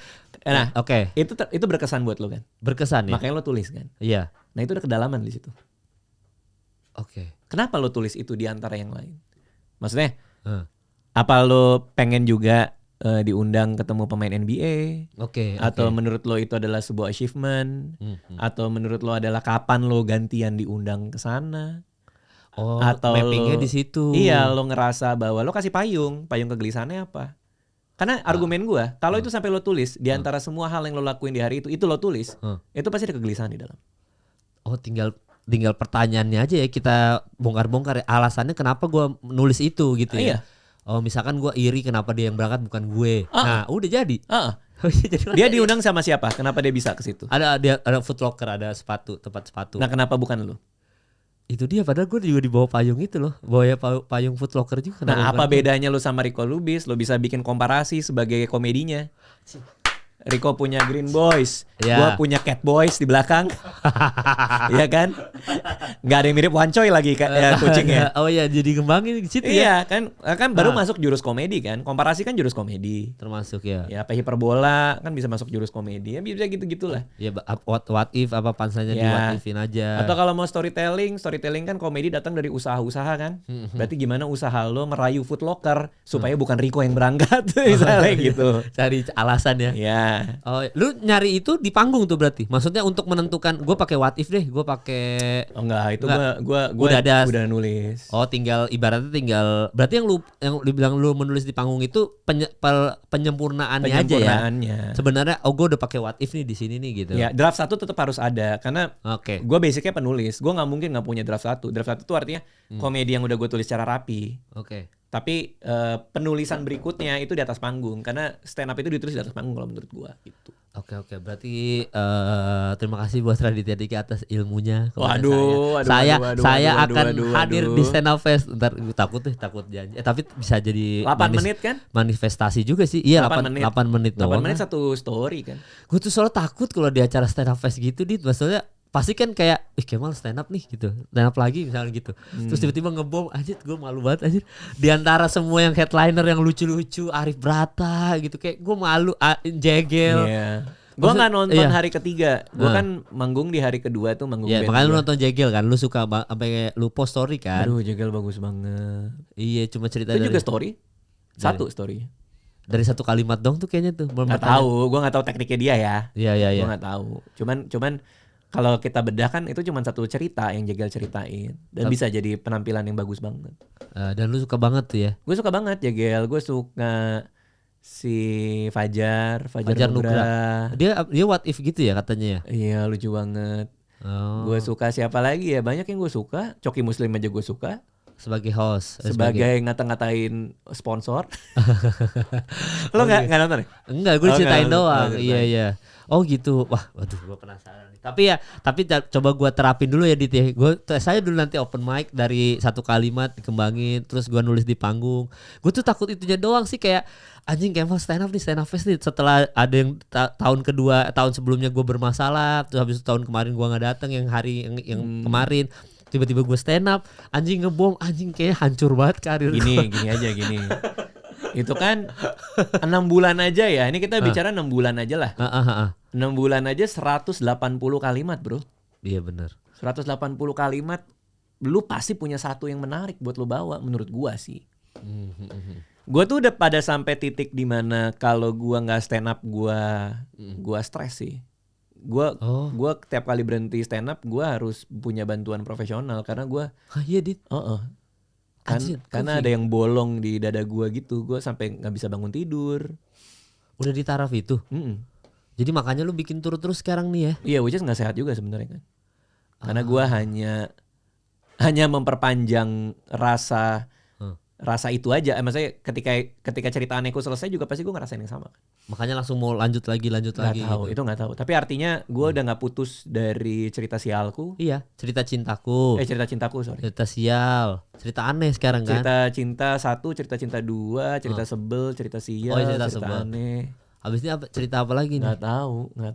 Nah, Oke. itu berkesan buat lo kan. Berkesan ya. Makanya lo tulis kan. Iya. Nah, itu udah kedalaman di situ. Oke. Kenapa lo tulis itu di antara yang lain? Maksudnya Heeh. apa lo pengen juga diundang ketemu pemain NBA? Oke. Atau menurut lo itu adalah sebuah achievement? Atau menurut lo adalah kapan lo gantian diundang ke sana? Oh, Atau mappingnya lo- di situ. Iya, lo ngerasa bahwa lo kasih payung kegelisahannya apa? Karena argumen gua, kalau itu sampai lo tulis di antara semua hal yang lo lakuin di hari itu lo tulis, itu pasti ada kegelisahan di dalam. Oh, tinggal pertanyaannya aja ya kita bongkar-bongkar ya. Alasannya kenapa gua nulis itu gitu ya. Iya. Oh, misalkan gua iri kenapa dia yang berangkat bukan gue. Nah, udah jadi. Jadi Dia diundang sama siapa? Kenapa dia bisa ke situ? ada Foot Locker, ada tempat sepatu. Nah, kenapa bukan lo? Itu dia padahal gue juga di bawah payung itu loh. Payung Foot Locker juga. Nah, Kenapa apa bukan gue? bedanya lo sama Rico Lubis? Lo bisa bikin komparasi sebagai komedinya. Rico punya Green Boys, Ya. gua punya Cat Boys di belakang, iya kan? Nggak ada yang mirip Wancoy lagi ya, kucingnya. Oh iya, jadi ngembangin di situ ya. Iya kan baru masuk jurus komedi kan? Komparasi kan jurus komedi. Termasuk ya. Ya apa hiperbola kan bisa masuk jurus komedi. Ya bisa gitu-gitulah. Ya what if apa pansanya di Ya. what ifin aja. Atau kalau mau storytelling kan komedi datang dari usaha-usaha kan. Berarti gimana usaha lo merayu Foot Locker supaya bukan Rico yang berangkat misalnya gitu. Cari alasan ya. Ya. Oh, lu nyari itu di panggung tuh berarti. Maksudnya untuk menentukan gue pakai what if deh, gue pakai Oh enggak, itu Enggak. gua Udah udah nulis. Oh, ibaratnya tinggal berarti yang dibilang lu menulis di panggung itu penyempurnaannya aja ya. Penyempurnaannya. Sebenarnya gue udah pakai what if nih di sini nih gitu. Ya, draft 1 tetap harus ada karena Oke. gue basicnya penulis. Gue nggak mungkin nggak punya draft 1. Draft 1 itu artinya komedi yang udah gue tulis secara rapi. Oke. Tapi penulisan berikutnya itu di atas panggung karena stand up itu ditulis di atas panggung kalau menurut gue gitu. Oke. Berarti terima kasih buat Raditya Dika atas ilmunya kepada Waduh, saya. aduh, Saya aduh, akan aduh, hadir aduh. di Stand Up Fest. Ntar takut janji. Tapi bisa jadi 8 menit kan? manifestasi juga sih. Iya, 8 menit. 8 menit 8 doang. menit satu story kan. Gue tuh soalnya takut kalau di acara Stand Up Fest gitu, maksudnya pasti kan kayak Kemal stand up nih gitu, stand up lagi misalnya gitu, terus tiba-tiba ngebom anjir, gue malu banget anjir di antara semua yang headliner yang lucu-lucu Arif Brata gitu, kayak gue malu jegel. Iya. Gue nggak nonton Iya. hari ketiga. Gue kan manggung di hari kedua tuh manggung Ya band makanya lu gua. nonton jegel kan, lu suka sampai lu post story kan. Aduh, Jegel bagus banget. Iya, cuma cerita Itu dari juga story. Satu story. dari satu kalimat dong tuh kayaknya tuh. Nggak tahu, gue nggak tahu tekniknya dia ya. Iya. Gue nggak tahu. Cuman kalau kita bedah kan itu cuma satu cerita yang Jegel ceritain dan bisa jadi penampilan yang bagus banget. Dan lu suka banget tuh ya. Gue suka banget Jegel. Gue suka Si Fajar Fajar Nugra. Dia what if gitu ya katanya ya. Iya lucu banget. Oh. Gue suka siapa lagi ya? Banyak yang gue suka. Coki Muslim aja gue suka. Sebagai host. Sebagai ngata-ngatain sponsor. Lo nggak nonton ya? Enggak, gue ceritain nggak doang. nonton. Iya. Oh gitu. Wah, waduh, gue penasaran nih. Tapi coba gue terapin dulu ya Dit ya. Saya dulu nanti open mic dari satu kalimat dikembangin, terus gue nulis di panggung. Gue tuh takut itunya doang sih, kayak anjing kayak mau stand up fest nih. Setelah ada yang tahun kedua, tahun sebelumnya gue bermasalah, terus habis itu tahun kemarin gue nggak datang, yang hari yang kemarin tiba-tiba gue stand up, anjing ngebom, anjing kayak hancur banget karir. Gini aja. Itu kan 6 bulan aja ya. Ini kita bicara 6 bulan aja lah. 6 bulan aja 180 kalimat bro. Iya benar. 180 kalimat. Lu pasti punya satu yang menarik buat lu bawa. Menurut gua sih. Gua tuh udah pada sampai titik dimana kalau gua gak stand up gua stres sih. Gua tiap kali berhenti stand up gua harus punya bantuan profesional. Karena gua Iya Dit. Karena ada yang bolong di dada gua gitu. Gua sampai gak bisa bangun tidur. Udah di taraf itu. Jadi makanya lu bikin tur terus sekarang nih ya. Iya, which is gak sehat juga sebenarnya kan. Karena gua hanya memperpanjang rasa itu aja. Maksudnya ketika cerita anehku selesai juga pasti gua ngerasain yang sama kan. Makanya langsung mau lanjut lagi Gak tahu, gitu. itu gak tahu. Tapi artinya gua udah gak putus dari cerita sialku. Iya, cerita cintaku. Cerita cintaku, sorry. Cerita sial, cerita aneh sekarang kan. Cerita cinta 1, cerita cinta 2, cerita sebel, cerita sial, cerita sebel. aneh. Habis ini cerita apa lagi nih? Gak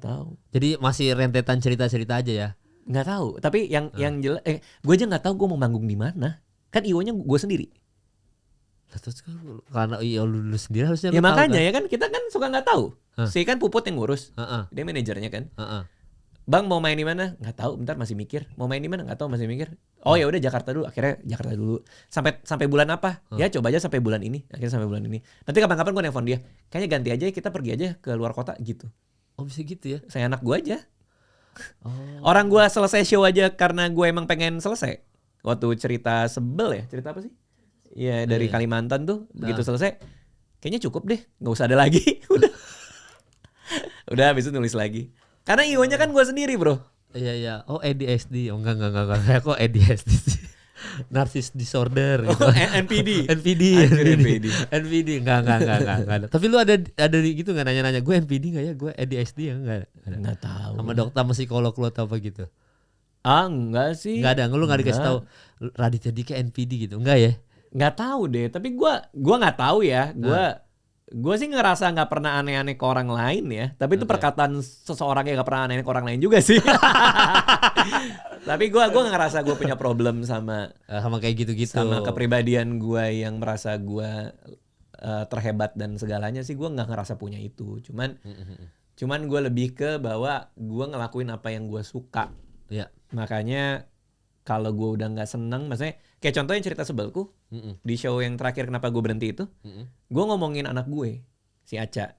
tahu. Jadi masih rentetan cerita-cerita aja ya. Nggak tahu. Tapi yang jelas, gue aja nggak tahu gue mau manggung di mana. Kan IO-nya gue sendiri. Terus karena IO lu sendiri harusnya. Ya lu makanya tahu, kan? ya kan kita kan suka nggak tahu. Si kan Puput yang ngurus. Dia manajernya kan. Bang mau main di mana? Nggak tahu. Bentar masih mikir. Mau main di mana? Nggak tahu masih mikir. Oh ya udah Jakarta dulu. Akhirnya Jakarta dulu. Sampai bulan apa? Ya coba aja sampai bulan ini. Akhirnya sampai bulan ini. Nanti kapan-kapan gue nelfon dia. Kayaknya ganti aja kita pergi aja ke luar kota gitu. Oh bisa gitu ya? Saya anak gue aja. Orang gue selesai show aja karena gue emang pengen selesai. Waktu cerita sebel ya. Cerita apa sih? Ya dari Kalimantan tuh. Begitu selesai. Kayaknya cukup deh. Nggak usah ada lagi. Udah habis itu nulis lagi. Karena IO-nya kan gue sendiri bro. Iya. Oh ADHD. Oh enggak. Kok ADHD sih? Narcissist disorder gitu. NPD. Enggak. Tapi lu ada gitu enggak nanya-nanya gue NPD enggak ya? Gue ADHD ya enggak? Enggak tahu. Sama dokter psikolog lu atau apa gitu? Enggak sih. Enggak ada, lu enggak dikasih tahu Raditya Dika NPD gitu. Enggak ya? Enggak tahu deh, tapi gua enggak tahu ya. Gue sih ngerasa nggak pernah aneh-aneh ke orang lain ya. Tapi itu perkataan seseorang yang nggak pernah aneh ke orang lain juga sih. Tapi gue nggak ngerasa gue punya problem sama kayak gitu-gitu. Sama kepribadian gue yang merasa gue terhebat dan segalanya sih gue nggak ngerasa punya itu. Cuman gue lebih ke bahwa gue ngelakuin apa yang gue suka. Ya. Makanya kalau gue udah nggak seneng, maksudnya kayak contohnya cerita sebelku di show yang terakhir kenapa gue berhenti itu, gue ngomongin anak gue, si Aca.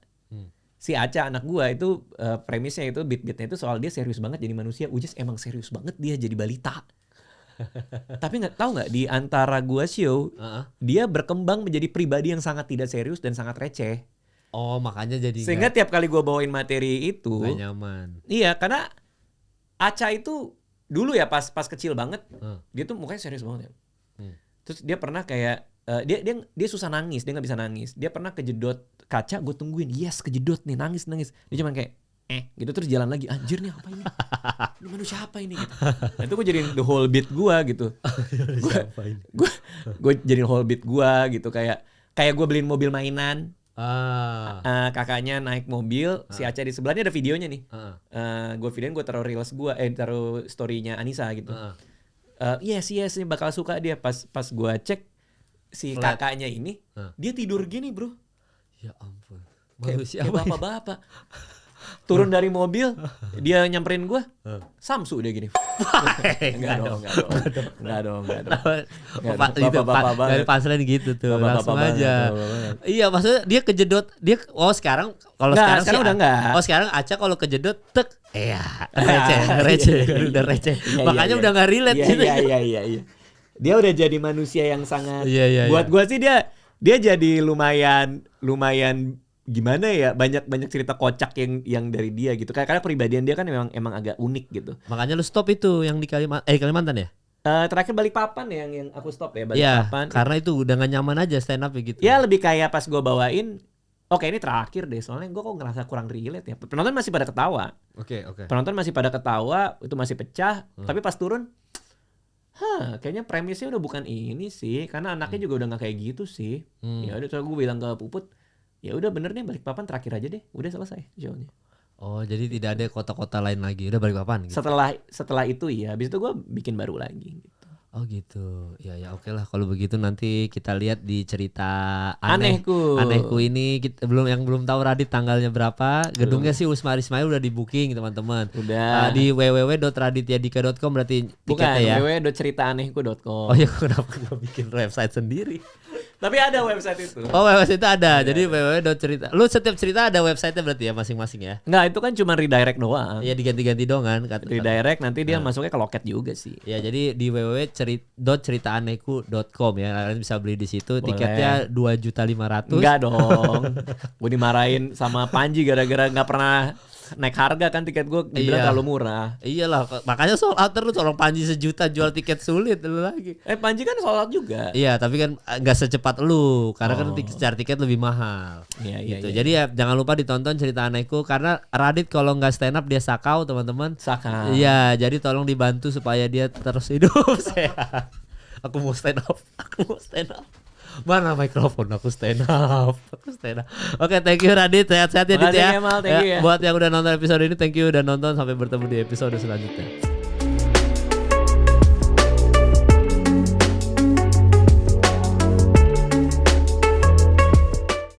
Si Aca anak gue itu premisnya itu beat-beatnya itu soal dia serius banget jadi manusia. Ujas emang serius banget dia jadi balita. Tapi tahu nggak di antara gue show, dia berkembang menjadi pribadi yang sangat tidak serius dan sangat receh. Oh makanya jadi. Sehingga tiap kali gue bawain materi itu gak nyaman. Iya karena Aca itu dulu ya pas kecil banget, dia tuh mukanya serius banget ya. Terus dia pernah kayak dia susah nangis, dia nggak bisa nangis. Dia pernah kejedot kaca, gue tungguin, yes kejedot nih nangis. Dia cuman kayak gitu terus jalan lagi. Anjir nih apa ini? Ini manusia apa ini? Gitu. Nah, itu gue jadiin the whole beat gue gitu. Gue jadiin whole beat gue gitu kayak gue beliin mobil mainan. Kakaknya naik mobil, si Aca di sebelahnya ada videonya nih. Gue videoin, gue taruh reels gue, taruh storynya Anissa gitu. Yes ini bakal suka dia. Pas gue cek si kakaknya ini, dia tidur gini bro. Ya ampun. Kayak bapak-bapak. Turun dari mobil, dia nyamperin gue, Samsu dia gini. Enggak dong. Bapak-bapak dari punchline gitu tuh, langsung aja. Iya, maksudnya dia kejedot, sekarang kalau sekarang udah enggak. Oh sekarang Aca kalau kejedot, receh, udah receh. Makanya udah nggak relate gitu. Iya. Dia udah jadi manusia yang sangat. Iya. Buat gue sih dia jadi lumayan gimana ya, banyak cerita kocak yang dari dia gitu. Karena pribadian dia kan emang agak unik gitu. Makanya lu stop itu yang di Kalimantan ya? Terakhir Balikpapan ya yang aku stop ya, Iya, Balikpapan. karena itu udah gak nyaman aja stand up gitu. Ya lebih kayak pas gue bawain, oke ini terakhir deh, soalnya gue kok ngerasa kurang relate ya. Penonton masih pada ketawa. Oke. Penonton masih pada ketawa, itu masih pecah. Tapi pas turun, kayaknya premisnya udah bukan ini sih, karena anaknya juga udah nggak kayak gitu sih. Ya udah, gue bilang ke Puput, ya udah bener nih Balikpapan terakhir aja deh, udah selesai show-nya. Oh, jadi tidak ada kota-kota lain lagi, udah Balikpapan gitu. Setelah itu ya, habis itu gue bikin baru lagi gitu. Oh gitu. Ya oke lah kalau begitu nanti kita lihat di cerita Anehku ini yang belum tahu Radit tanggalnya berapa. Gedungnya sih Usmar Ismail udah di booking teman-teman. Udah. Di www.radityaDika.com berarti Bukan, tiketnya ya. www.ceritaanehku.com. Oh ya kenapa gue bikin website sendiri? Tapi ada website itu. Oh website itu ada. Jadi www.cerita. Lu setiap cerita ada website-nya berarti ya masing-masing ya? Enggak, itu kan cuma redirect doang. Iya diganti-ganti doang kan. Redirect nanti dia masuknya ke loket juga sih. Ya jadi di www.ceritaaneku.com ya kalian bisa beli di situ. Boleh. Tiketnya 2.500.000. Enggak dong. Gue dimarahin sama Panji gara-gara nggak pernah naik harga kan tiket gue, dibilang terlalu murah. Iyalah, makanya sold out terus. Orang Panji 1 juta jual tiket sulit lu lagi. Panji kan sold out juga. Iya, tapi kan nggak secepat lu karena kan secara tiket lebih mahal. Iya, gitu. iya. Jadi ya jangan lupa ditonton Cerita Anehku karena Radit kalau nggak stand up dia sakau teman-teman. Sakau. Iya, jadi tolong dibantu supaya dia terus hidup sehat. Aku mau stand up. Mana mikrofon? Aku stand up. Oke, thank you Radit. Sehat-sehat ya Dit ya. Makasih Kemal, thank you ya. Buat yang udah nonton episode ini, thank you udah nonton. Sampai bertemu di episode selanjutnya.